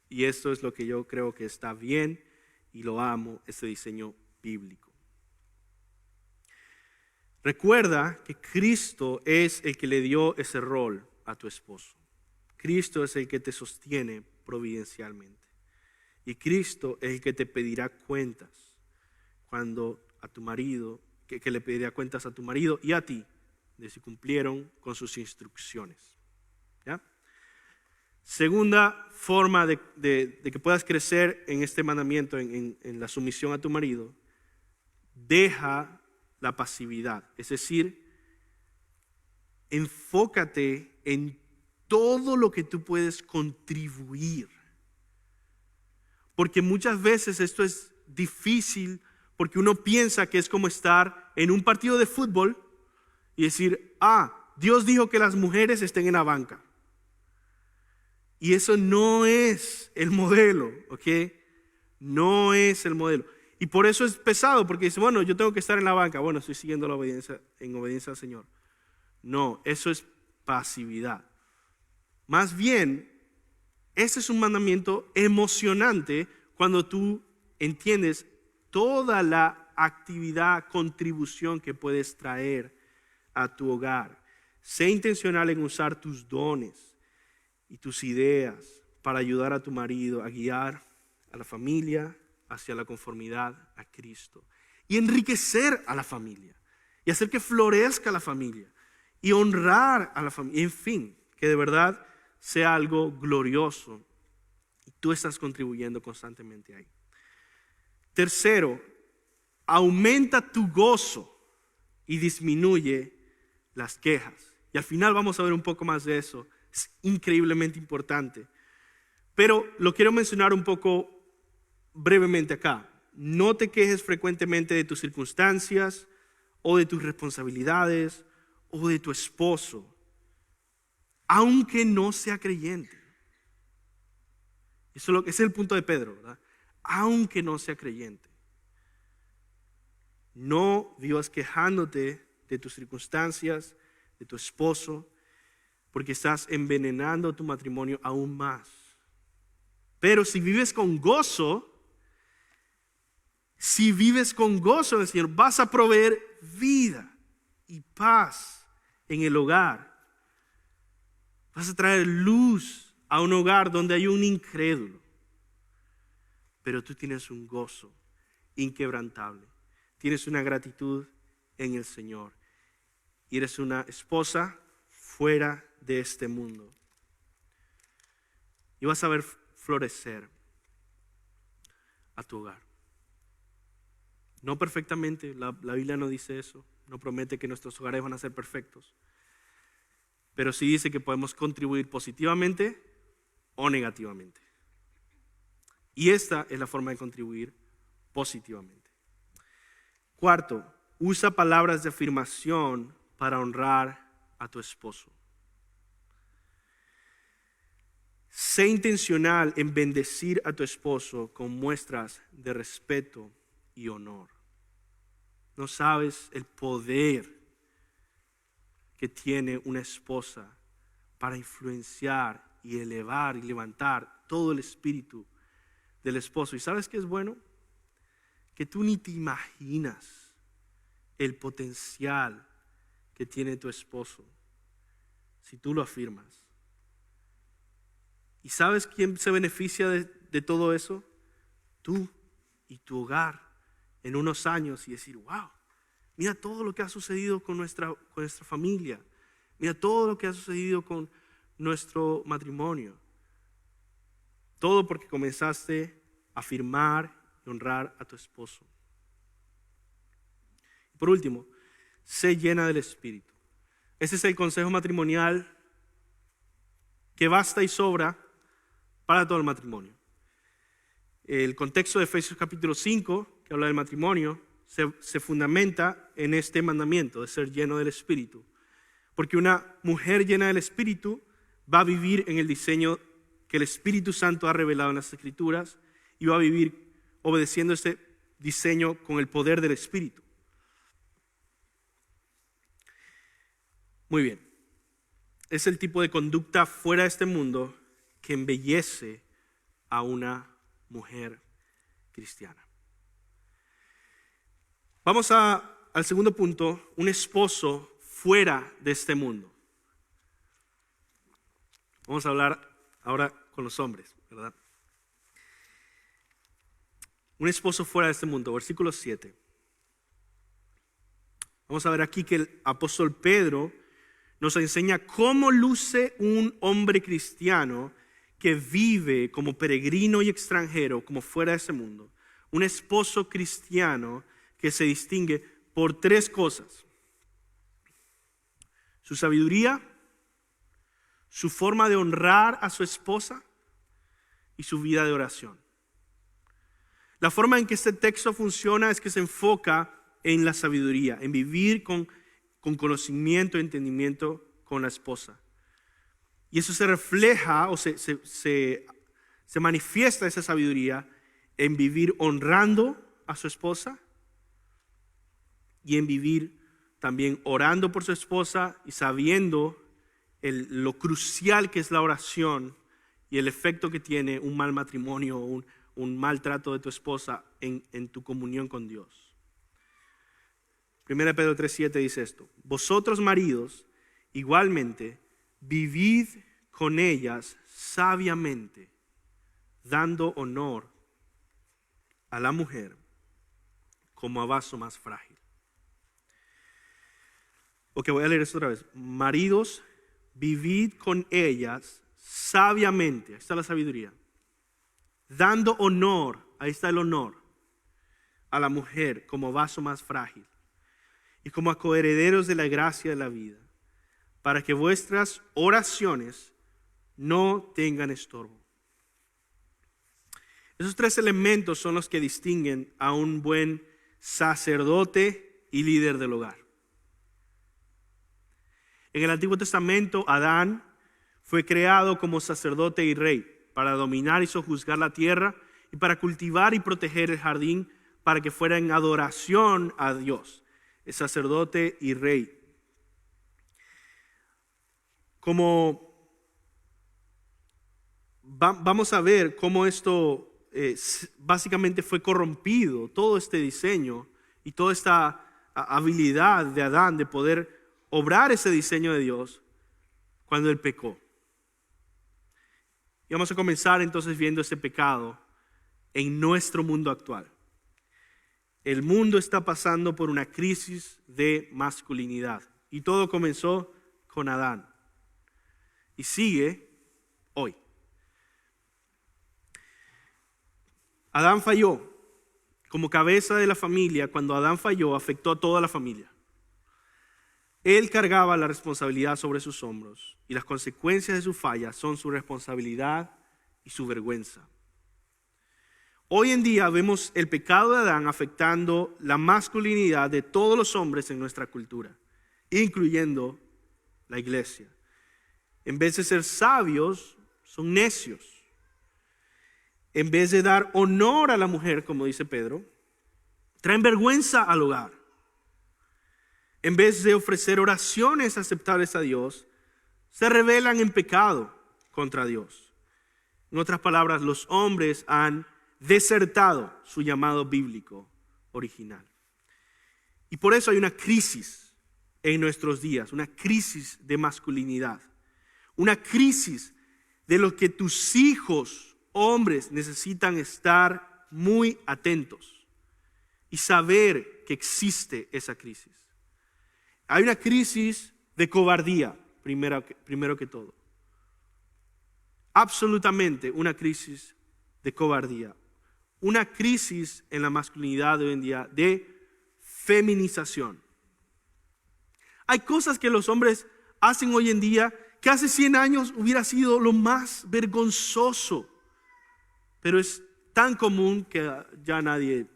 y esto es lo que yo creo que está bien y lo amo, este diseño bíblico. Recuerda que Cristo es el que le dio ese rol a tu esposo. Cristo es el que te sostiene providencialmente. Y Cristo es el que te pedirá cuentas cuando a tu marido, que le pedirá cuentas a tu marido y a ti, de si cumplieron con sus instrucciones. ¿Ya? Segunda forma de que puedas crecer en este mandamiento, en la sumisión a tu marido: deja la pasividad. Es decir, enfócate en todo lo que tú puedes contribuir. Porque muchas veces esto es difícil porque uno piensa que es como estar en un partido de fútbol y decir: Dios dijo que las mujeres estén en la banca. Y eso no es el modelo, ¿ok? No es el modelo. Y por eso es pesado, porque dice: bueno, yo tengo que estar en la banca. Bueno, estoy siguiendo la obediencia, en obediencia al Señor. No, eso es pasividad. Más bien, ese es un mandamiento emocionante cuando tú entiendes toda la actividad, contribución que puedes traer a tu hogar. Sé intencional en usar tus dones y tus ideas para ayudar a tu marido a guiar a la familia hacia la conformidad a Cristo y enriquecer a la familia y hacer que florezca la familia y honrar a la familia. En fin, que de verdad sea algo glorioso y tú estás contribuyendo constantemente ahí. Tercero, aumenta tu gozo y disminuye las quejas. Y al final vamos a ver un poco más de eso. Es increíblemente importante. Pero lo quiero mencionar un poco brevemente acá. No te quejes frecuentemente de tus circunstancias o de tus responsabilidades o de tu esposo, aunque no sea creyente. Eso es el punto de Pedro, ¿verdad? Aunque no sea creyente. No vivas quejándote de tus circunstancias, de tu esposo, porque estás envenenando tu matrimonio aún más. Pero si vives con gozo, en el Señor, vas a proveer vida y paz en el hogar. Vas a traer luz a un hogar donde hay un incrédulo. Pero tú tienes un gozo inquebrantable. Tienes una gratitud en el Señor. Y eres una esposa fuera de este mundo. Y vas a ver florecer a tu hogar. No perfectamente, la Biblia no dice eso. No promete que nuestros hogares van a ser perfectos. Pero sí dice que podemos contribuir positivamente o negativamente. Y esta es la forma de contribuir positivamente. Cuarto, usa palabras de afirmación para honrar a tu esposo. Sé intencional en bendecir a tu esposo con muestras de respeto y honor. No sabes el poder que tiene una esposa para influenciar y elevar y levantar todo el espíritu del esposo. ¿Y sabes qué es bueno? Que tú ni te imaginas el potencial que tiene tu esposo si tú lo afirmas. ¿Y sabes quién se beneficia de todo eso? Tú y tu hogar en unos años, y decir, wow, mira todo lo que ha sucedido con nuestra familia. Mira todo lo que ha sucedido con nuestro matrimonio. Todo porque comenzaste a afirmar y honrar a tu esposo. Por último, sé llena del Espíritu. Ese es el consejo matrimonial que basta y sobra para todo el matrimonio. El contexto de Efesios capítulo 5, que habla del matrimonio, se fundamenta en este mandamiento de ser lleno del Espíritu. Porque una mujer llena del Espíritu va a vivir en el diseño que el Espíritu Santo ha revelado en las Escrituras y va a vivir obedeciendo este diseño con el poder del Espíritu. Muy bien. Es el tipo de conducta fuera de este mundo que embellece a una mujer cristiana. Vamos al segundo punto, un esposo fuera de este mundo. Vamos a hablar ahora con los hombres, ¿verdad? Un esposo fuera de este mundo, versículo 7. Vamos a ver aquí que el apóstol Pedro nos enseña cómo luce un hombre cristiano que vive como peregrino y extranjero, como fuera de ese mundo. Un esposo cristiano que se distingue por tres cosas: su sabiduría, su forma de honrar a su esposa y su vida de oración. La forma en que este texto funciona es que se enfoca en la sabiduría, en vivir con conocimiento y entendimiento con la esposa. Y eso se refleja o se manifiesta esa sabiduría en vivir honrando a su esposa y en vivir también orando por su esposa y sabiendo lo crucial que es la oración y el efecto que tiene un mal matrimonio o un mal trato de tu esposa en tu comunión con Dios. 1 Pedro 3:7 dice esto: vosotros maridos igualmente vivid con ellas sabiamente, dando honor a la mujer como a vaso más frágil. Ok, voy a leer esto otra vez. Maridos, vivid con ellas sabiamente, ahí está la sabiduría, dando honor, ahí está el honor, a la mujer como vaso más frágil y como a coherederos de la gracia de la vida, para que vuestras oraciones no tengan estorbo. Esos tres elementos son los que distinguen a un buen sacerdote y líder del hogar. En el Antiguo Testamento, Adán fue creado como sacerdote y rey para dominar y sojuzgar la tierra y para cultivar y proteger el jardín para que fuera en adoración a Dios, el sacerdote y rey. Como vamos a ver cómo esto básicamente fue corrompido, todo este diseño y toda esta habilidad de Adán de poder obrar ese diseño de Dios cuando él pecó. Y vamos a comenzar entonces viendo ese pecado en nuestro mundo actual. el mundo está pasando por una crisis de masculinidad. Y todo comenzó con Adán. Y sigue hoy. Adán falló. Como cabeza de la familia, cuando Adán falló, afectó a toda la familia. Él cargaba la responsabilidad sobre sus hombros y las consecuencias de su falla son su responsabilidad y su vergüenza. Hoy en día vemos el pecado de Adán afectando la masculinidad de todos los hombres en nuestra cultura, incluyendo la iglesia. En vez de ser sabios, son necios. En vez de dar honor a la mujer, como dice Pedro, traen vergüenza al hogar. En vez de ofrecer oraciones aceptables a Dios, se rebelan en pecado contra Dios. En otras palabras, los hombres han desertado su llamado bíblico original. Y por eso hay una crisis en nuestros días, una crisis de masculinidad, una crisis de lo que tus hijos, hombres, necesitan estar muy atentos y saber que existe esa crisis. Hay una crisis de cobardía, primero que todo. Absolutamente una crisis de cobardía. Una crisis en la masculinidad de hoy en día de feminización. Hay cosas que los hombres hacen hoy en día que hace 100 años hubiera sido lo más vergonzoso. Pero es tan común que ya nadie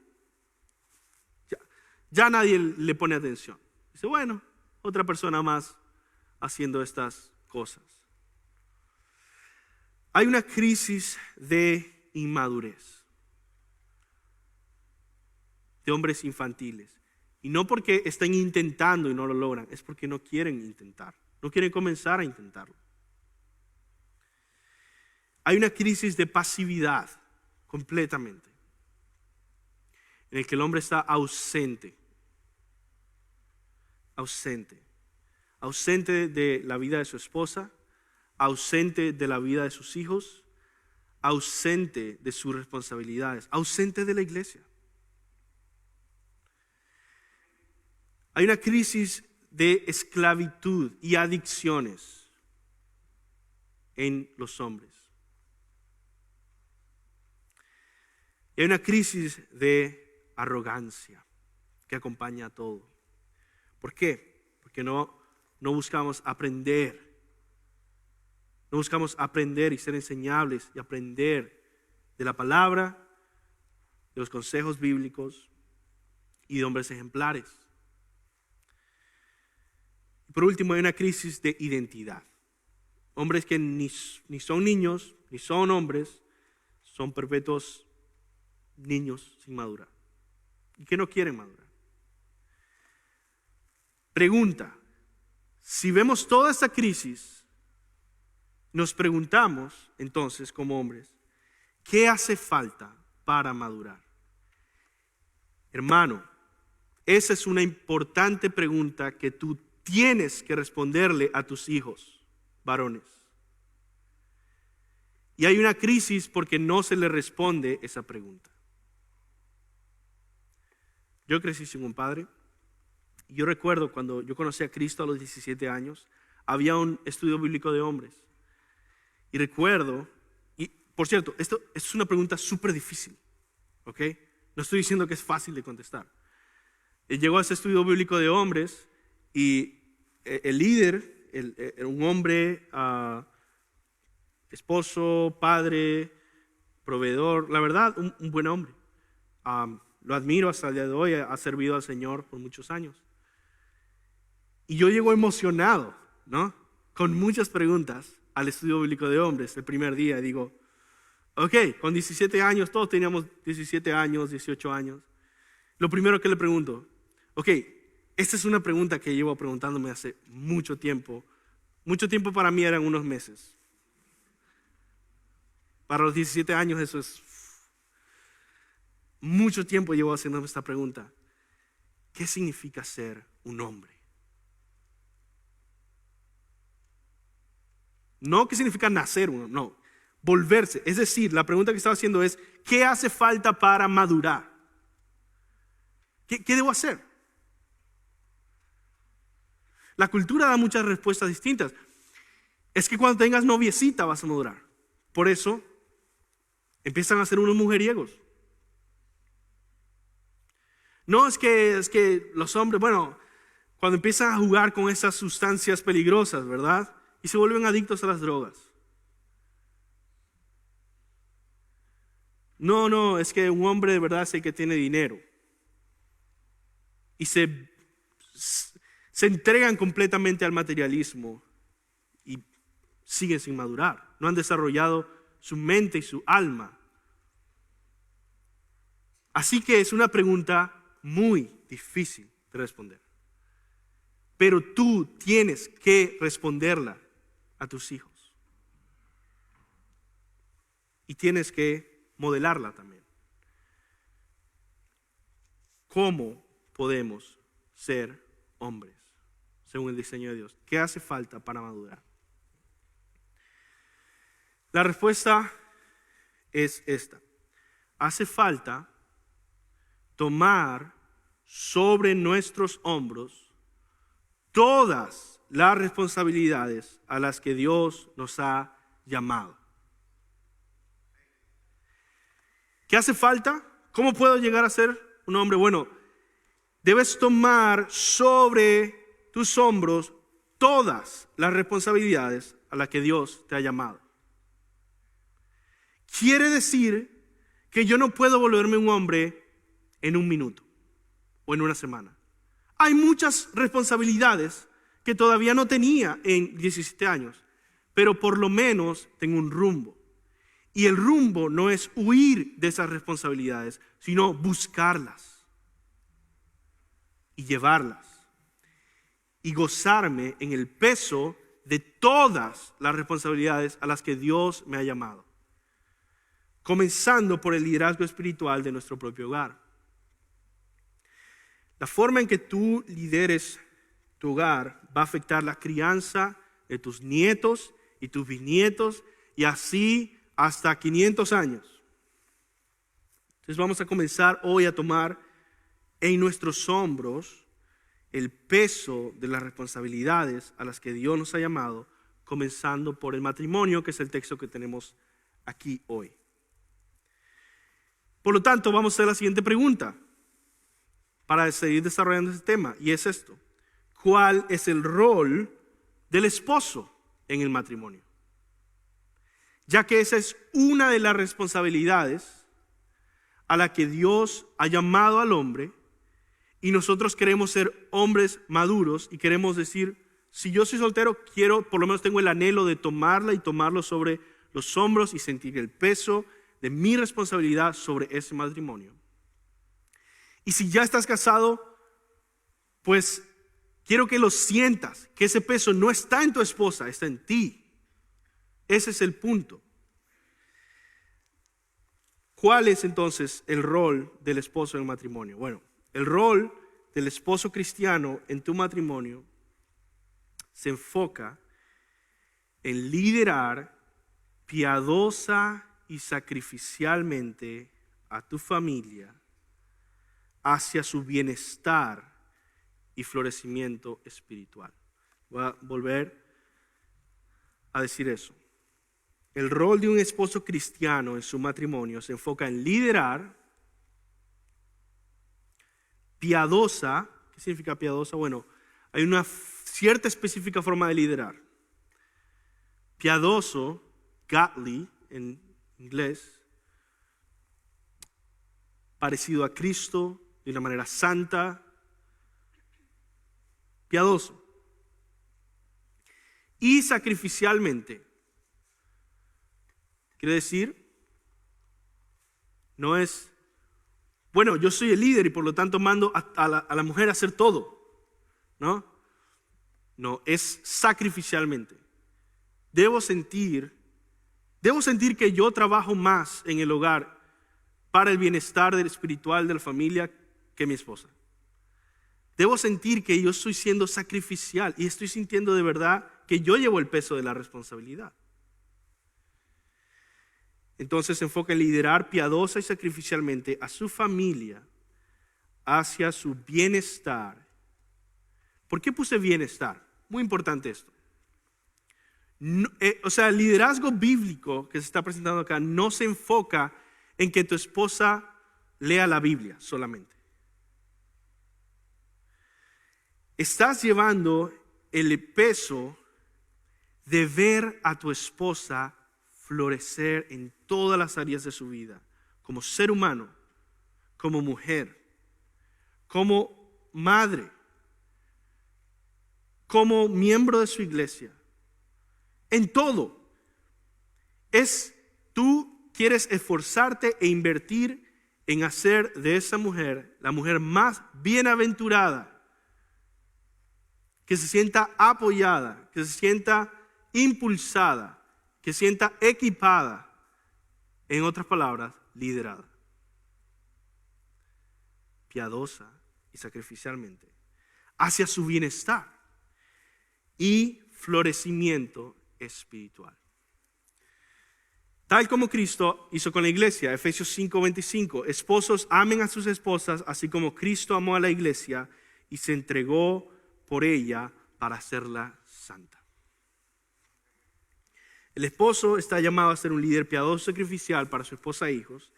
le pone atención. Dice, bueno, otra persona más haciendo estas cosas. Hay una crisis de inmadurez, de hombres infantiles. Y no porque estén intentando y no lo logran, es porque no quieren intentar, no quieren comenzar a intentarlo. Hay una crisis de pasividad completamente, en el que el hombre está ausente de la vida de su esposa, ausente de la vida de sus hijos, ausente de sus responsabilidades, ausente de la iglesia. Hay una crisis de esclavitud y adicciones en los hombres. Y hay una crisis de arrogancia que acompaña a todo. ¿Por qué? Porque no buscamos aprender. No buscamos aprender y ser enseñables y aprender de la palabra, de los consejos bíblicos y de hombres ejemplares. Y por último, hay una crisis de identidad. Hombres que ni son niños, ni son hombres, son perpetuos niños sin madurar y que no quieren madurar. Pregunta: si vemos toda esta crisis, nos preguntamos entonces como hombres, ¿qué hace falta para madurar? Hermano, esa es una importante pregunta que tú tienes que responderle a tus hijos varones. Y hay una crisis porque no se le responde esa pregunta. Yo crecí sin un padre. Yo recuerdo cuando yo conocí a Cristo a los 17 años, había un estudio bíblico de hombres. Y recuerdo, y por cierto, esto es una pregunta súper difícil, ¿ok? No estoy diciendo que es fácil de contestar. Llegó a ese estudio bíblico de hombres y el líder, un hombre, esposo, padre, proveedor, la verdad, un buen hombre. Lo admiro hasta el día de hoy, ha servido al Señor por muchos años. Y yo llego emocionado, ¿no? Con muchas preguntas al estudio bíblico de hombres el primer día. Digo, ok, con 17 años, todos teníamos 17 años, 18 años. Lo primero que le pregunto, ok, esta es una pregunta que llevo preguntándome hace mucho tiempo. Mucho tiempo para mí eran unos meses. Para los 17 años eso es... Mucho tiempo llevo haciéndome esta pregunta. ¿Qué significa ser un hombre? No qué significa nacer uno, no. Volverse. Es decir, la pregunta que estaba haciendo es, ¿qué hace falta para madurar? ¿Qué debo hacer? La cultura da muchas respuestas distintas. Es que cuando tengas noviecita vas a madurar. Por eso empiezan a ser unos mujeriegos. No, es que los hombres, cuando empiezan a jugar con esas sustancias peligrosas, ¿verdad? Y se vuelven adictos a las drogas. No, es que un hombre de verdad es el que tiene dinero. Y se entregan completamente al materialismo y siguen sin madurar. No han desarrollado su mente y su alma. Así que es una pregunta muy difícil de responder. Pero tú tienes que responderla a tus hijos. Y tienes que modelarla también. ¿Cómo podemos ser hombres según el diseño de Dios? ¿Qué hace falta para madurar? La respuesta es esta. Hace falta tomar sobre nuestros hombros todas las responsabilidades a las que Dios nos ha llamado. ¿Qué hace falta? ¿Cómo puedo llegar a ser un hombre? Debes tomar sobre tus hombros todas las responsabilidades a las que Dios te ha llamado. Quiere decir que yo no puedo volverme un hombre en un minuto o en una semana. Hay muchas responsabilidades que todavía no tenía en 17 años, pero por lo menos tengo un rumbo. Y el rumbo no es huir de esas responsabilidades, sino buscarlas y llevarlas y gozarme en el peso de todas las responsabilidades a las que Dios me ha llamado, comenzando por el liderazgo espiritual de nuestro propio hogar. La forma en que tú lideres tu hogar va a afectar la crianza de tus nietos y tus bisnietos y así hasta 500 años. Entonces vamos a comenzar hoy a tomar en nuestros hombros el peso de las responsabilidades a las que Dios nos ha llamado, comenzando por el matrimonio, que es el texto que tenemos aquí hoy. Por lo tanto, vamos a hacer la siguiente pregunta para seguir desarrollando este tema, y es esto: ¿cuál es el rol del esposo en el matrimonio? Ya que esa es una de las responsabilidades a la que Dios ha llamado al hombre, y nosotros queremos ser hombres maduros y queremos decir, si yo soy soltero, por lo menos tengo el anhelo de tomarla y tomarlo sobre los hombros y sentir el peso de mi responsabilidad sobre ese matrimonio. Y si ya estás casado, pues quiero que lo sientas, que ese peso no está en tu esposa, está en ti. Ese es el punto. ¿Cuál es entonces el rol del esposo en el matrimonio? Bueno, el rol del esposo cristiano en tu matrimonio se enfoca en liderar piadosa y sacrificialmente a tu familia hacia su bienestar y florecimiento espiritual. Voy a volver a decir eso. El rol de un esposo cristiano en su matrimonio se enfoca en liderar piadosa. ¿Qué significa piadosa? Bueno, hay una cierta específica forma de liderar. Piadoso, godly en inglés, parecido a Cristo, de una manera santa, piadoso. Y sacrificialmente. Quiere decir, no es, yo soy el líder y por lo tanto mando a la mujer a hacer todo. No, es sacrificialmente. Debo sentir que yo trabajo más en el hogar para el bienestar espiritual de la familia que mi esposa. Debo sentir que yo estoy siendo sacrificial y estoy sintiendo de verdad que yo llevo el peso de la responsabilidad. Entonces se enfoca en liderar piadosa y sacrificialmente a su familia hacia su bienestar. ¿Por qué puse bienestar? Muy importante esto. No, el liderazgo bíblico que se está presentando acá no se enfoca en que tu esposa lea la Biblia solamente. Estás llevando el peso de ver a tu esposa florecer en todas las áreas de su vida, como ser humano, como mujer, como madre, como miembro de su iglesia, en todo. Tú quieres esforzarte e invertir en hacer de esa mujer la mujer más bienaventurada, que se sienta apoyada, que se sienta impulsada, que se sienta equipada, en otras palabras, liderada, piadosa y sacrificialmente, hacia su bienestar y florecimiento espiritual. Tal como Cristo hizo con la iglesia, Efesios 5:25, esposos amen a sus esposas, así como Cristo amó a la iglesia y se entregó por ella para hacerla santa. El esposo está llamado a ser un líder piadoso y sacrificial para su esposa e hijos.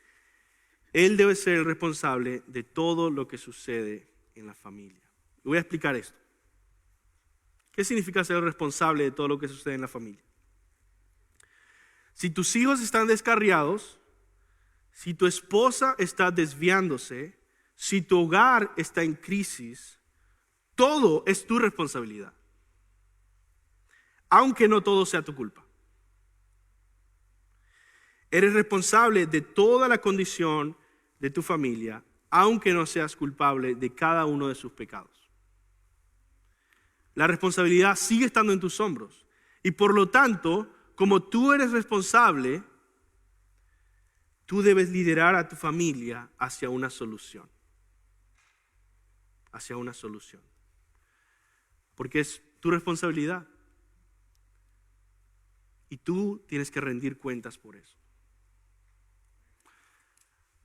Él debe ser el responsable de todo lo que sucede en la familia. Y voy a explicar esto. ¿Qué significa ser el responsable de todo lo que sucede en la familia? Si tus hijos están descarriados, si tu esposa está desviándose, si tu hogar está en crisis, todo es tu responsabilidad, aunque no todo sea tu culpa. Eres responsable de toda la condición de tu familia, aunque no seas culpable de cada uno de sus pecados. La responsabilidad sigue estando en tus hombros. Y por lo tanto, como tú eres responsable, tú debes liderar a tu familia hacia una solución. Hacia una solución. Porque es tu responsabilidad. Y tú tienes que rendir cuentas por eso.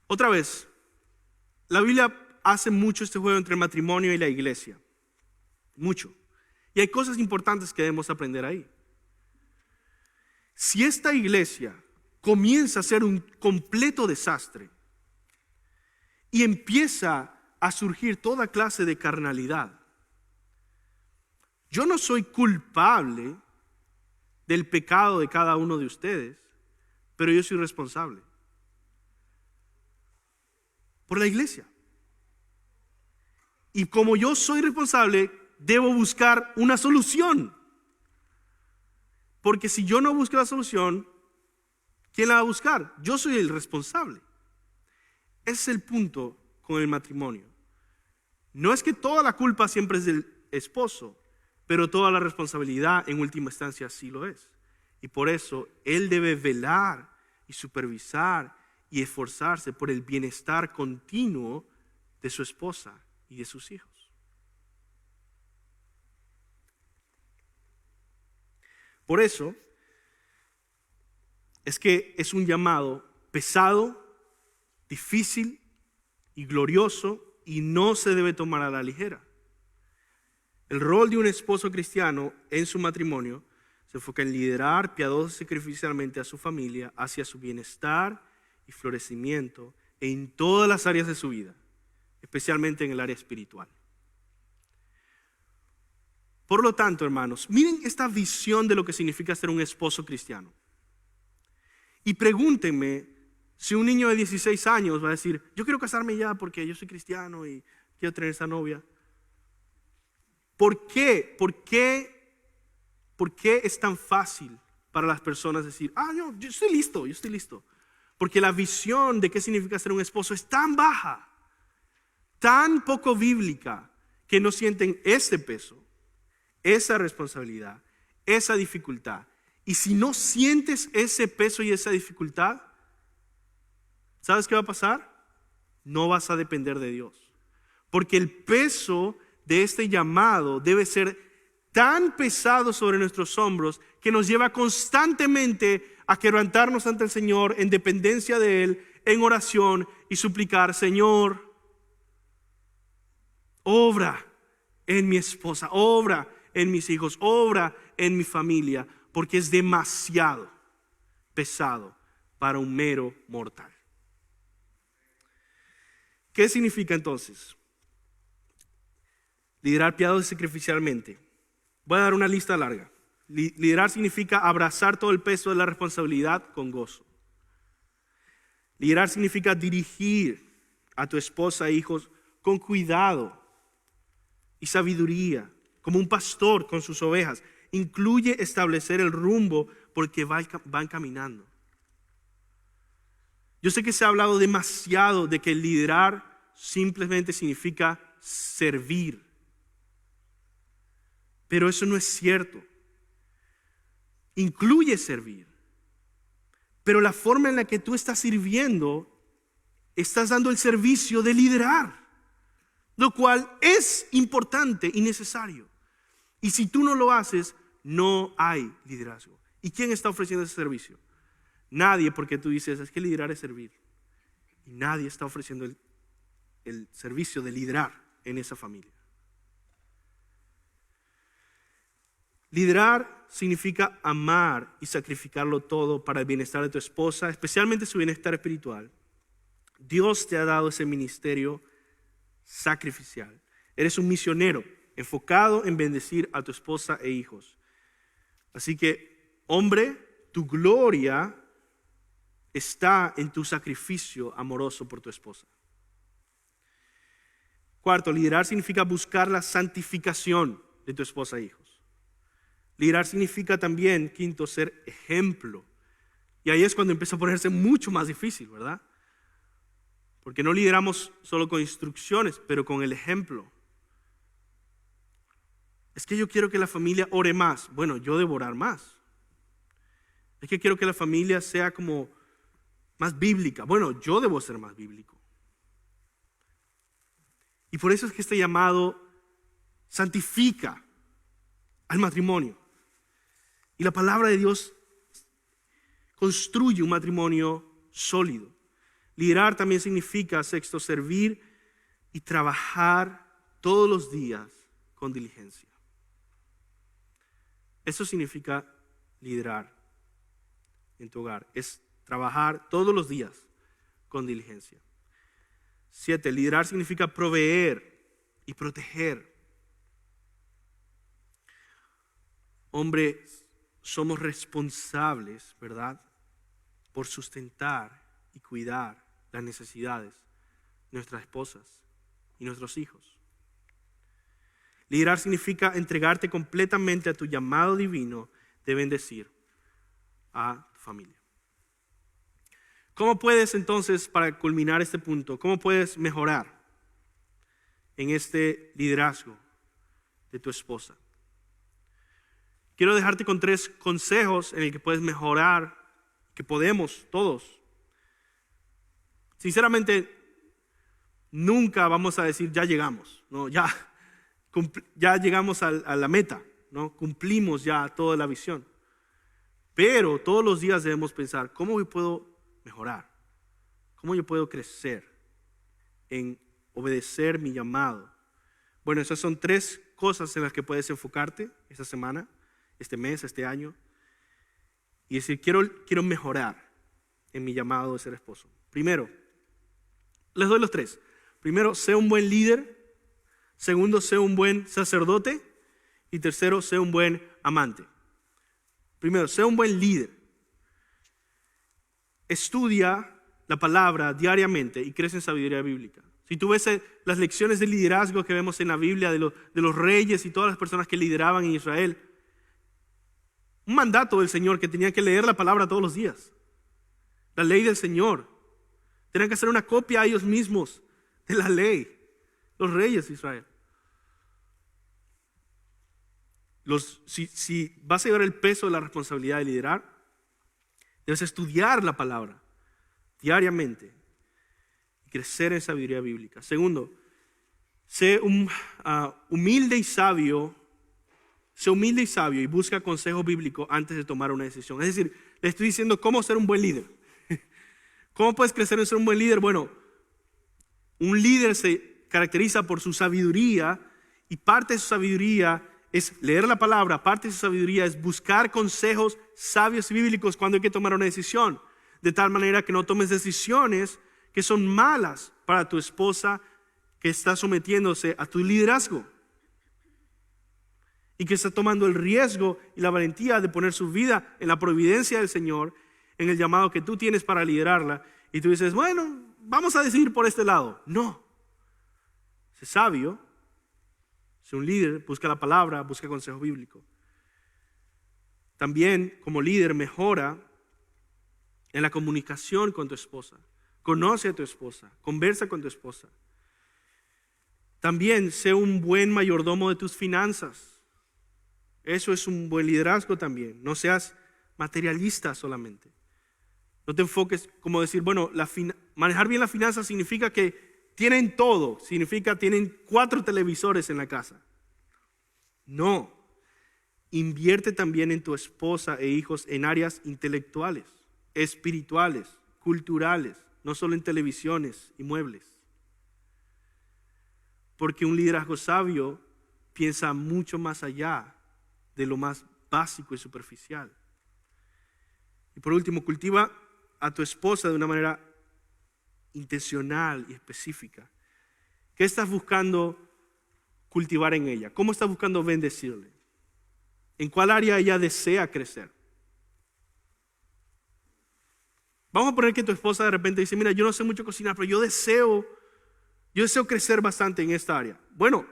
Otra vez, la Biblia hace mucho este juego entre el matrimonio y la iglesia. Mucho. Y hay cosas importantes que debemos aprender ahí. Si esta iglesia comienza a ser un completo desastre y empieza a surgir toda clase de carnalidad, yo no soy culpable del pecado de cada uno de ustedes, pero yo soy responsable por la iglesia. Y como yo soy responsable, debo buscar una solución. Porque si yo no busco la solución, ¿quién la va a buscar? Yo soy el responsable. Ese es el punto con el matrimonio. No es que toda la culpa siempre es del esposo, pero toda la responsabilidad en última instancia sí lo es. Y por eso él debe velar y supervisar y esforzarse por el bienestar continuo de su esposa y de sus hijos. Por eso es que es un llamado pesado, difícil y glorioso, y no se debe tomar a la ligera. El rol de un esposo cristiano en su matrimonio se enfoca en liderar piadoso y sacrificialmente a su familia hacia su bienestar y florecimiento en todas las áreas de su vida, especialmente en el área espiritual. Por lo tanto, hermanos, miren esta visión de lo que significa ser un esposo cristiano. Y pregúntenme si un niño de 16 años va a decir, yo quiero casarme ya porque yo soy cristiano y quiero tener esa novia. ¿Por qué? ¿Por qué es tan fácil para las personas decir, yo estoy listo? Porque la visión de qué significa ser un esposo es tan baja, tan poco bíblica, que no sienten ese peso, esa responsabilidad, esa dificultad. Y si no sientes ese peso y esa dificultad, ¿sabes qué va a pasar? No vas a depender de Dios. Porque el peso de este llamado debe ser tan pesado sobre nuestros hombros que nos lleva constantemente a quebrantarnos ante el Señor en dependencia de Él, en oración y suplicar, Señor, obra en mi esposa, obra en mis hijos, obra en mi familia, porque es demasiado pesado para un mero mortal. ¿Qué significa entonces liderar piadoso y sacrificialmente? Voy a dar una lista larga. Liderar significa abrazar todo el peso de la responsabilidad con gozo. Liderar significa dirigir a tu esposa e hijos con cuidado y sabiduría, como un pastor con sus ovejas. Incluye establecer el rumbo porque van caminando. Yo sé que se ha hablado demasiado de que liderar simplemente significa servir, pero eso no es cierto. Incluye servir, pero la forma en la que tú estás sirviendo, estás dando el servicio de liderar, lo cual es importante y necesario. Y si tú no lo haces, no hay liderazgo. ¿Y quién está ofreciendo ese servicio? Nadie, porque tú dices, es que liderar es servir. Y nadie está ofreciendo el servicio de liderar en esa familia. Liderar significa amar y sacrificarlo todo para el bienestar de tu esposa, especialmente su bienestar espiritual. Dios te ha dado ese ministerio sacrificial. Eres un misionero enfocado en bendecir a tu esposa e hijos. Así que, hombre, tu gloria está en tu sacrificio amoroso por tu esposa. Cuarto, liderar significa buscar la santificación de tu esposa e hijos. Liderar significa también, quinto, ser ejemplo. Y ahí es cuando empieza a ponerse mucho más difícil, ¿verdad? Porque no lideramos solo con instrucciones, pero con el ejemplo. Es que yo quiero que la familia ore más. Bueno, yo debo orar más. Es que quiero que la familia sea como más bíblica. Bueno, yo debo ser más bíblico. Y por eso es que este llamado santifica al matrimonio. Y la palabra de Dios construye un matrimonio sólido. Liderar también significa, sexto, servir y trabajar todos los días con diligencia. Eso significa liderar en tu hogar. Es trabajar todos los días con diligencia. 7. Liderar significa proveer y proteger. Hombre, somos responsables, ¿verdad?, por sustentar y cuidar las necesidades de nuestras esposas y nuestros hijos. Liderar significa entregarte completamente a tu llamado divino de bendecir a tu familia. ¿Cómo puedes entonces, para culminar este punto, cómo puedes mejorar en este liderazgo de tu esposa? Quiero dejarte con 3 consejos en el que puedes mejorar, que podemos todos. Sinceramente, nunca vamos a decir ya llegamos, ¿no? Ya llegamos a la meta, ¿no? Cumplimos ya toda la visión. Pero todos los días debemos pensar, ¿cómo yo puedo mejorar? ¿Cómo yo puedo crecer en obedecer mi llamado? Bueno, esas son 3 cosas en las que puedes enfocarte esta semana, este mes, este año. Y decir, quiero mejorar en mi llamado de ser esposo. Primero, les doy los 3. Primero, sé un buen líder. Segundo, sé un buen sacerdote. Y tercero, sé un buen amante. Primero, sé un buen líder. Estudia la palabra diariamente y crece en sabiduría bíblica. Si tú ves las lecciones de liderazgo que vemos en la Biblia de los reyes y todas las personas que lideraban en Israel, un mandato del Señor que tenían que leer la palabra todos los días. La ley del Señor. Tenían que hacer una copia a ellos mismos de la ley. Los reyes de Israel. Si vas a llevar el peso de la responsabilidad de liderar, debes estudiar la palabra diariamente y crecer en sabiduría bíblica. Segundo, sé humilde y sabio. Sé humilde y sabio y busca consejo bíblico antes de tomar una decisión. Es decir, le estoy diciendo cómo ser un buen líder. ¿Cómo puedes crecer en ser un buen líder? Bueno, un líder se caracteriza por su sabiduría, y parte de su sabiduría es leer la palabra, parte de su sabiduría es buscar consejos sabios y bíblicos cuando hay que tomar una decisión, de tal manera que no tomes decisiones que son malas para tu esposa que está sometiéndose a tu liderazgo y que está tomando el riesgo y la valentía de poner su vida en la providencia del Señor, en el llamado que tú tienes para liderarla, y tú dices, bueno, vamos a decidir por este lado. No, sé sabio, sé un líder, busca la palabra, busca consejo bíblico. También como líder mejora en la comunicación con tu esposa. Conoce a tu esposa, conversa con tu esposa. También sé un buen mayordomo de tus finanzas. Eso es un buen liderazgo también. No seas materialista solamente. No te enfoques como decir, bueno, manejar bien las finanzas significa que tienen todo. Significa tienen 4 televisores en la casa. No. Invierte también en tu esposa e hijos en áreas intelectuales, espirituales, culturales, no solo en televisiones y muebles. Porque un liderazgo sabio piensa mucho más allá de lo más básico y superficial. Y por último, cultiva a tu esposa de una manera intencional y específica. ¿Qué estás buscando cultivar en ella? ¿Cómo estás buscando bendecirle? ¿En cuál área ella desea crecer? Vamos a poner que tu esposa de repente dice, mira, yo no sé mucho cocinar, pero yo deseo crecer bastante en esta área. Bueno,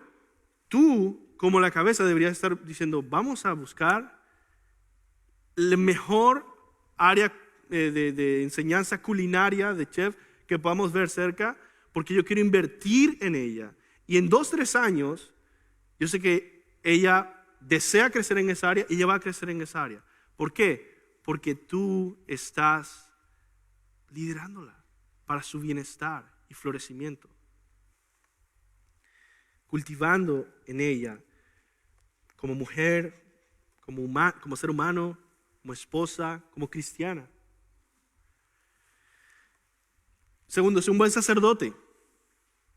tú como la cabeza deberías estar diciendo, vamos a buscar la mejor área de enseñanza culinaria, de chef, que podamos ver cerca, porque yo quiero invertir en ella. Y en 2-3 años, yo sé que ella desea crecer en esa área y ella va a crecer en esa área. ¿Por qué? Porque tú estás liderándola para su bienestar y florecimiento. Cultivando en ella como mujer, como ser humano, como esposa, como cristiana. Segundo, es un buen sacerdote.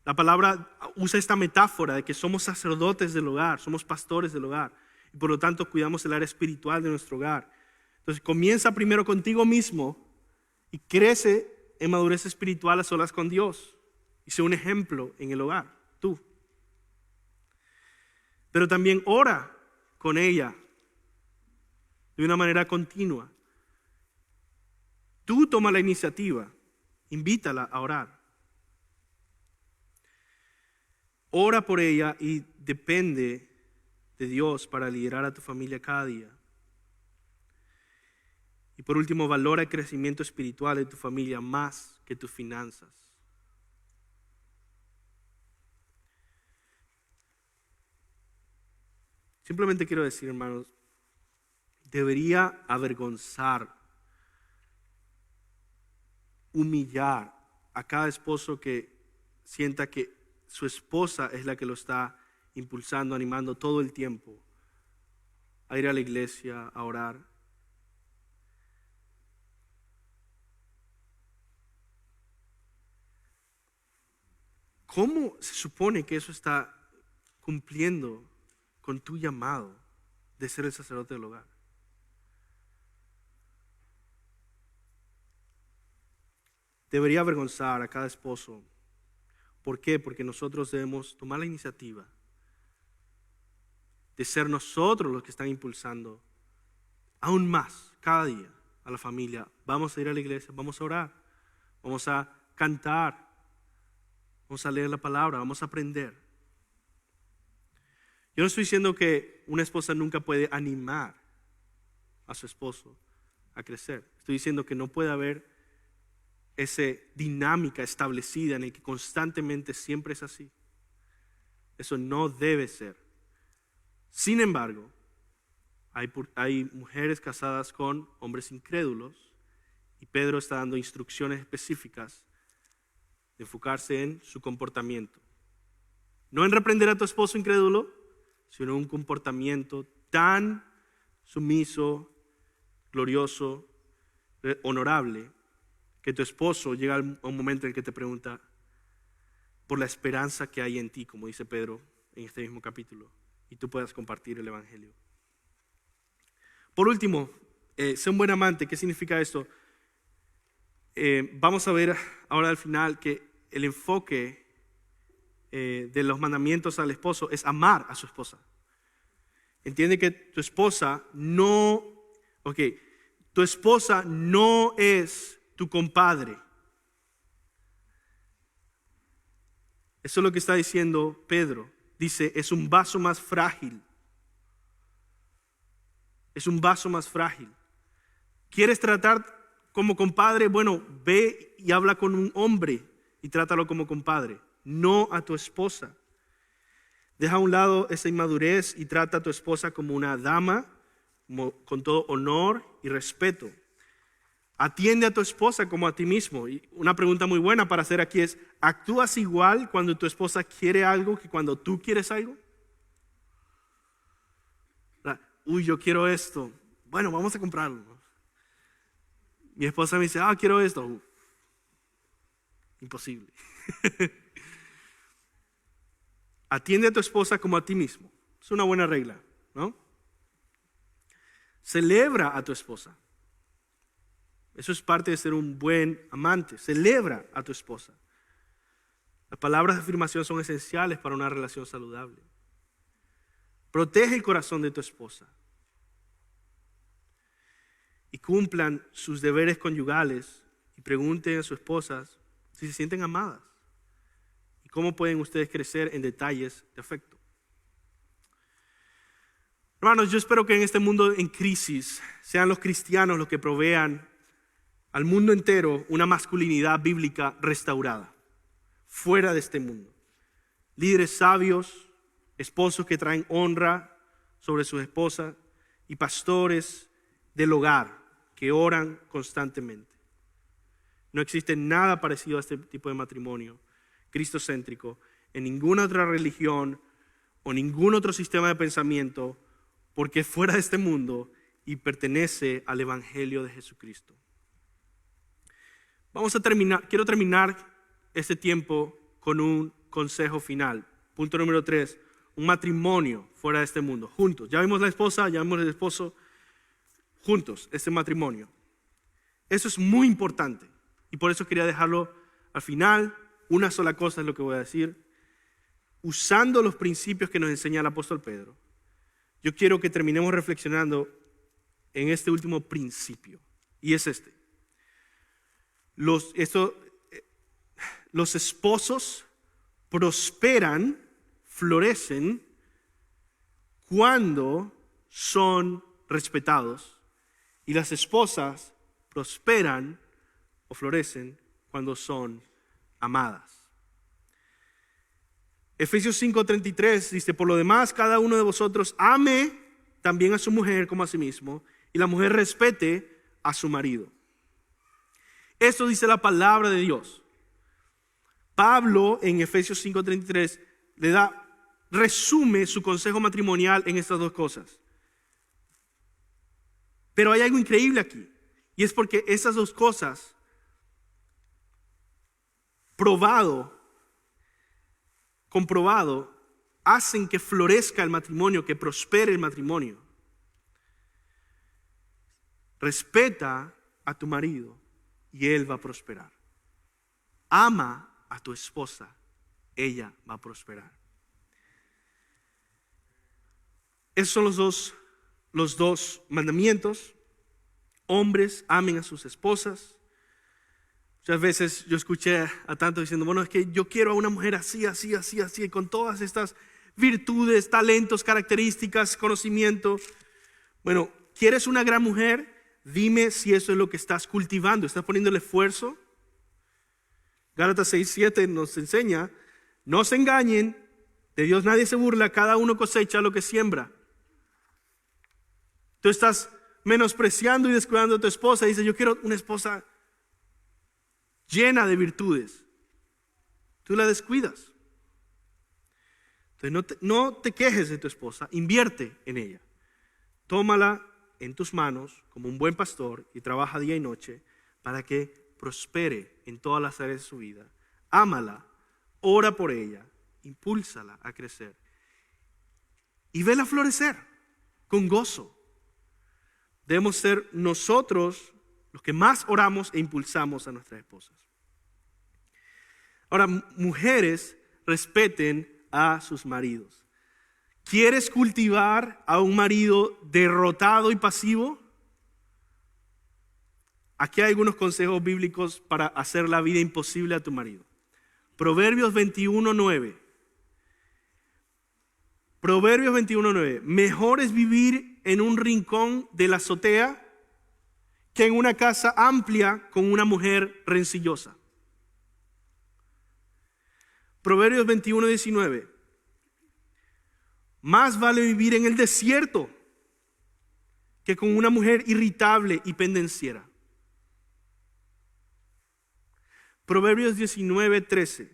La palabra usa esta metáfora de que somos sacerdotes del hogar, somos pastores del hogar, y por lo tanto cuidamos el área espiritual de nuestro hogar. Entonces comienza primero contigo mismo y crece en madurez espiritual a solas con Dios y sé un ejemplo en el hogar, tú. Pero también ora con ella de una manera continua. Tú toma la iniciativa, invítala a orar. Ora por ella y depende de Dios para liderar a tu familia cada día. Y por último, valora el crecimiento espiritual de tu familia más que tus finanzas. Simplemente quiero decir, hermanos, debería avergonzar, humillar a cada esposo que sienta que su esposa es la que lo está impulsando, animando todo el tiempo a ir a la iglesia, a orar. ¿Cómo se supone que eso está cumpliendo con tu llamado de ser el sacerdote del hogar? Debería avergonzar a cada esposo. ¿Por qué? Porque nosotros debemos tomar la iniciativa de ser nosotros los que están impulsando aún más cada día a la familia. Vamos a ir a la iglesia, vamos a orar, vamos a cantar, vamos a leer la palabra, vamos a aprender. Yo no estoy diciendo que una esposa nunca puede animar a su esposo a crecer. Estoy diciendo que no puede haber esa dinámica establecida en el que constantemente siempre es así. Eso no debe ser. Sin embargo, hay mujeres casadas con hombres incrédulos y Pedro está dando instrucciones específicas de enfocarse en su comportamiento. No en reprender a tu esposo incrédulo, sino en un comportamiento tan sumiso, glorioso, honorable, que tu esposo llega a un momento en el que te pregunta, por la esperanza que hay en ti, como dice Pedro en este mismo capítulo, y tú puedas compartir el evangelio. Por último, sé un buen amante. ¿Qué significa esto? Vamos a ver ahora al final que el enfoque de los mandamientos al esposo es amar a su esposa. Entiende que tu esposa no es tu compadre. Eso es lo que está diciendo Pedro. Dice, es un vaso más frágil. Es un vaso más frágil. ¿Quieres tratar como compadre? Bueno, ve y habla con un hombre y trátalo como compadre, no a tu esposa. Deja a un lado esa inmadurez y trata a tu esposa como una dama, con todo honor y respeto. Atiende a tu esposa como a ti mismo. Y una pregunta muy buena para hacer aquí es, ¿actúas igual cuando tu esposa quiere algo que cuando tú quieres algo? Uy, yo quiero esto. Bueno, vamos a comprarlo. Mi esposa me dice, quiero esto. Imposible. Atiende a tu esposa como a ti mismo. Es una buena regla, ¿no? Celebra a tu esposa. Eso es parte de ser un buen amante. Celebra a tu esposa. Las palabras de afirmación son esenciales para una relación saludable. Protege el corazón de tu esposa. Y cumplan sus deberes conyugales y pregunten a sus esposas si se sienten amadas. ¿Y cómo pueden ustedes crecer en detalles de afecto? Hermanos, yo espero que en este mundo en crisis sean los cristianos los que provean al mundo entero una masculinidad bíblica restaurada, fuera de este mundo. Líderes sabios, esposos que traen honra sobre sus esposas y pastores del hogar que oran constantemente. No existe nada parecido a este tipo de matrimonio cristocéntrico en ninguna otra religión o ningún otro sistema de pensamiento, porque es fuera de este mundo y pertenece al evangelio de Jesucristo. Quiero terminar este tiempo con un consejo final. Punto número 3, un matrimonio fuera de este mundo, juntos. Ya vimos la esposa, ya vimos el esposo, juntos, este matrimonio. Eso es muy importante y por eso quería dejarlo al final. Una sola cosa es lo que voy a decir. Usando los principios que nos enseña el apóstol Pedro, yo quiero que terminemos reflexionando en este último principio, y es este. Los esposos prosperan, florecen cuando son respetados, y las esposas prosperan o florecen cuando son amadas. Efesios 5:33 dice, por lo demás, cada uno de vosotros ame también a su mujer como a sí mismo, y la mujer respete a su marido. Esto dice la palabra de Dios. Pablo en Efesios 5:33 resume su consejo matrimonial en estas dos cosas. Pero hay algo increíble aquí, y es porque esas dos cosas, comprobado, hacen que florezca el matrimonio, que prospere el matrimonio. Respeta a tu marido y él va a prosperar. Ama a tu esposa, ella va a prosperar. Esos son los dos mandamientos. Hombres, amen a sus esposas. Muchas veces yo escuché a tantos diciendo, bueno, es que yo quiero a una mujer así, con todas estas virtudes, talentos, características, conocimiento. Bueno, ¿quieres una gran mujer? Dime si eso es lo que estás cultivando. ¿Estás poniendo el esfuerzo? Gálatas 6:7 nos enseña, no se engañen, de Dios nadie se burla, cada uno cosecha lo que siembra. Tú estás menospreciando y descuidando a tu esposa y dices, yo quiero una esposa llena de virtudes. Tú la descuidas. Entonces no te quejes de tu esposa, invierte en ella. Tómala en tus manos como un buen pastor y trabaja día y noche para que prospere en todas las áreas de su vida. Ámala ora por ella, impúlsala a crecer y vela florecer con gozo. Debemos ser nosotros los que más oramos e impulsamos a nuestras esposas. Ahora, mujeres, respeten a sus maridos. ¿Quieres cultivar a un marido derrotado y pasivo? Aquí hay algunos consejos bíblicos para hacer la vida imposible a tu marido. Proverbios 21:9. Proverbios 21:9. Mejor es vivir en un rincón de la azotea que en una casa amplia con una mujer rencillosa. Proverbios 21:19. Más vale vivir en el desierto que con una mujer irritable y pendenciera. Proverbios 19:13.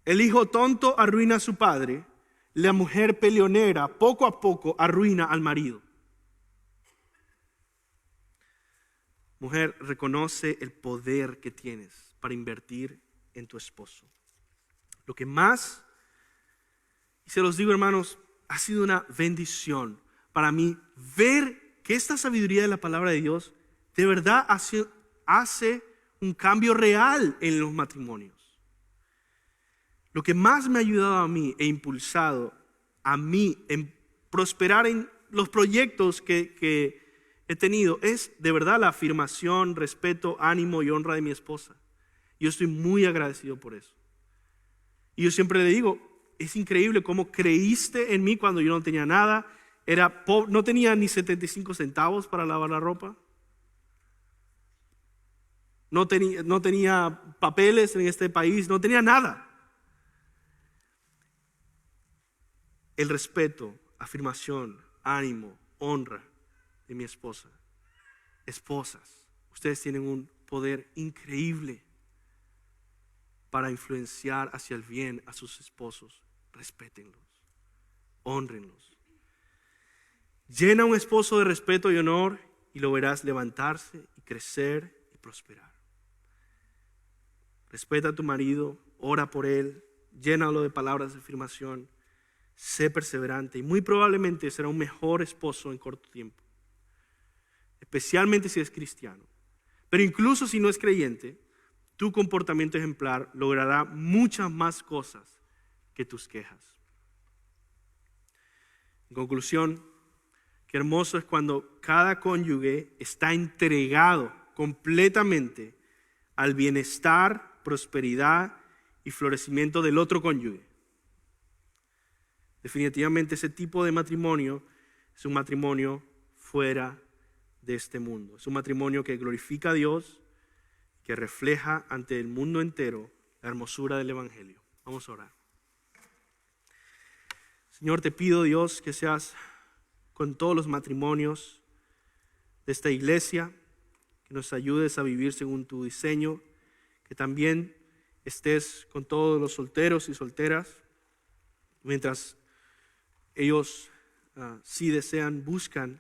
El hijo tonto arruina a su padre, la mujer peleonera poco a poco arruina al marido. Mujer, reconoce el poder que tienes para invertir en tu esposo. Lo que más, y se los digo hermanos, ha sido una bendición para mí ver que esta sabiduría de la palabra de Dios de verdad hace un cambio real en los matrimonios. Lo que más me ha ayudado a mí e impulsado a mí en prosperar en los proyectos que he tenido es de verdad la afirmación, respeto, ánimo y honra de mi esposa. Yo estoy muy agradecido por eso. Y yo siempre le digo, es increíble cómo creíste en mí cuando yo no tenía nada, era pobre, no tenía ni 75 centavos para lavar la ropa. No tenía papeles en este país, no tenía nada. El respeto, afirmación, ánimo, honra de mi esposa. Esposas, ustedes tienen un poder increíble para influenciar hacia el bien a sus esposos. Respétenlos, hónrenlos. Llena a un esposo de respeto y honor y lo verás levantarse y crecer y prosperar. Respeta a tu marido, ora por él, llénalo de palabras de afirmación, sé perseverante y muy probablemente será un mejor esposo en corto tiempo, especialmente si es cristiano. Pero incluso si no es creyente, tu comportamiento ejemplar logrará muchas más cosas que tus quejas. En conclusión, qué hermoso es cuando cada cónyuge está entregado completamente al bienestar, prosperidad y florecimiento del otro cónyuge. Definitivamente ese tipo de matrimonio es un matrimonio fuera de este mundo. Es un matrimonio que glorifica a Dios, que refleja ante el mundo entero la hermosura del Evangelio. Vamos a orar. Señor, te pido, Dios, que seas con todos los matrimonios de esta iglesia, que nos ayudes a vivir según tu diseño, que también estés con todos los solteros y solteras, mientras ellos si desean, buscan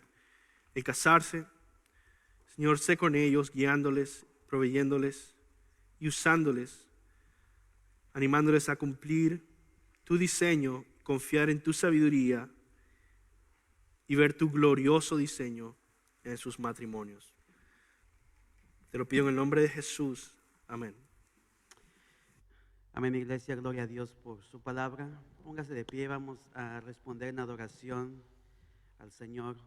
el casarse. Señor, sé con ellos, guiándoles, proveyéndoles y usándoles, animándoles a cumplir tu diseño, confiar en tu sabiduría y ver tu glorioso diseño en sus matrimonios. Te lo pido en el nombre de Jesús. Amén. Amén, iglesia, gloria a Dios por su palabra. Póngase de pie, vamos a responder en adoración al Señor.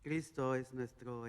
Cristo es nuestro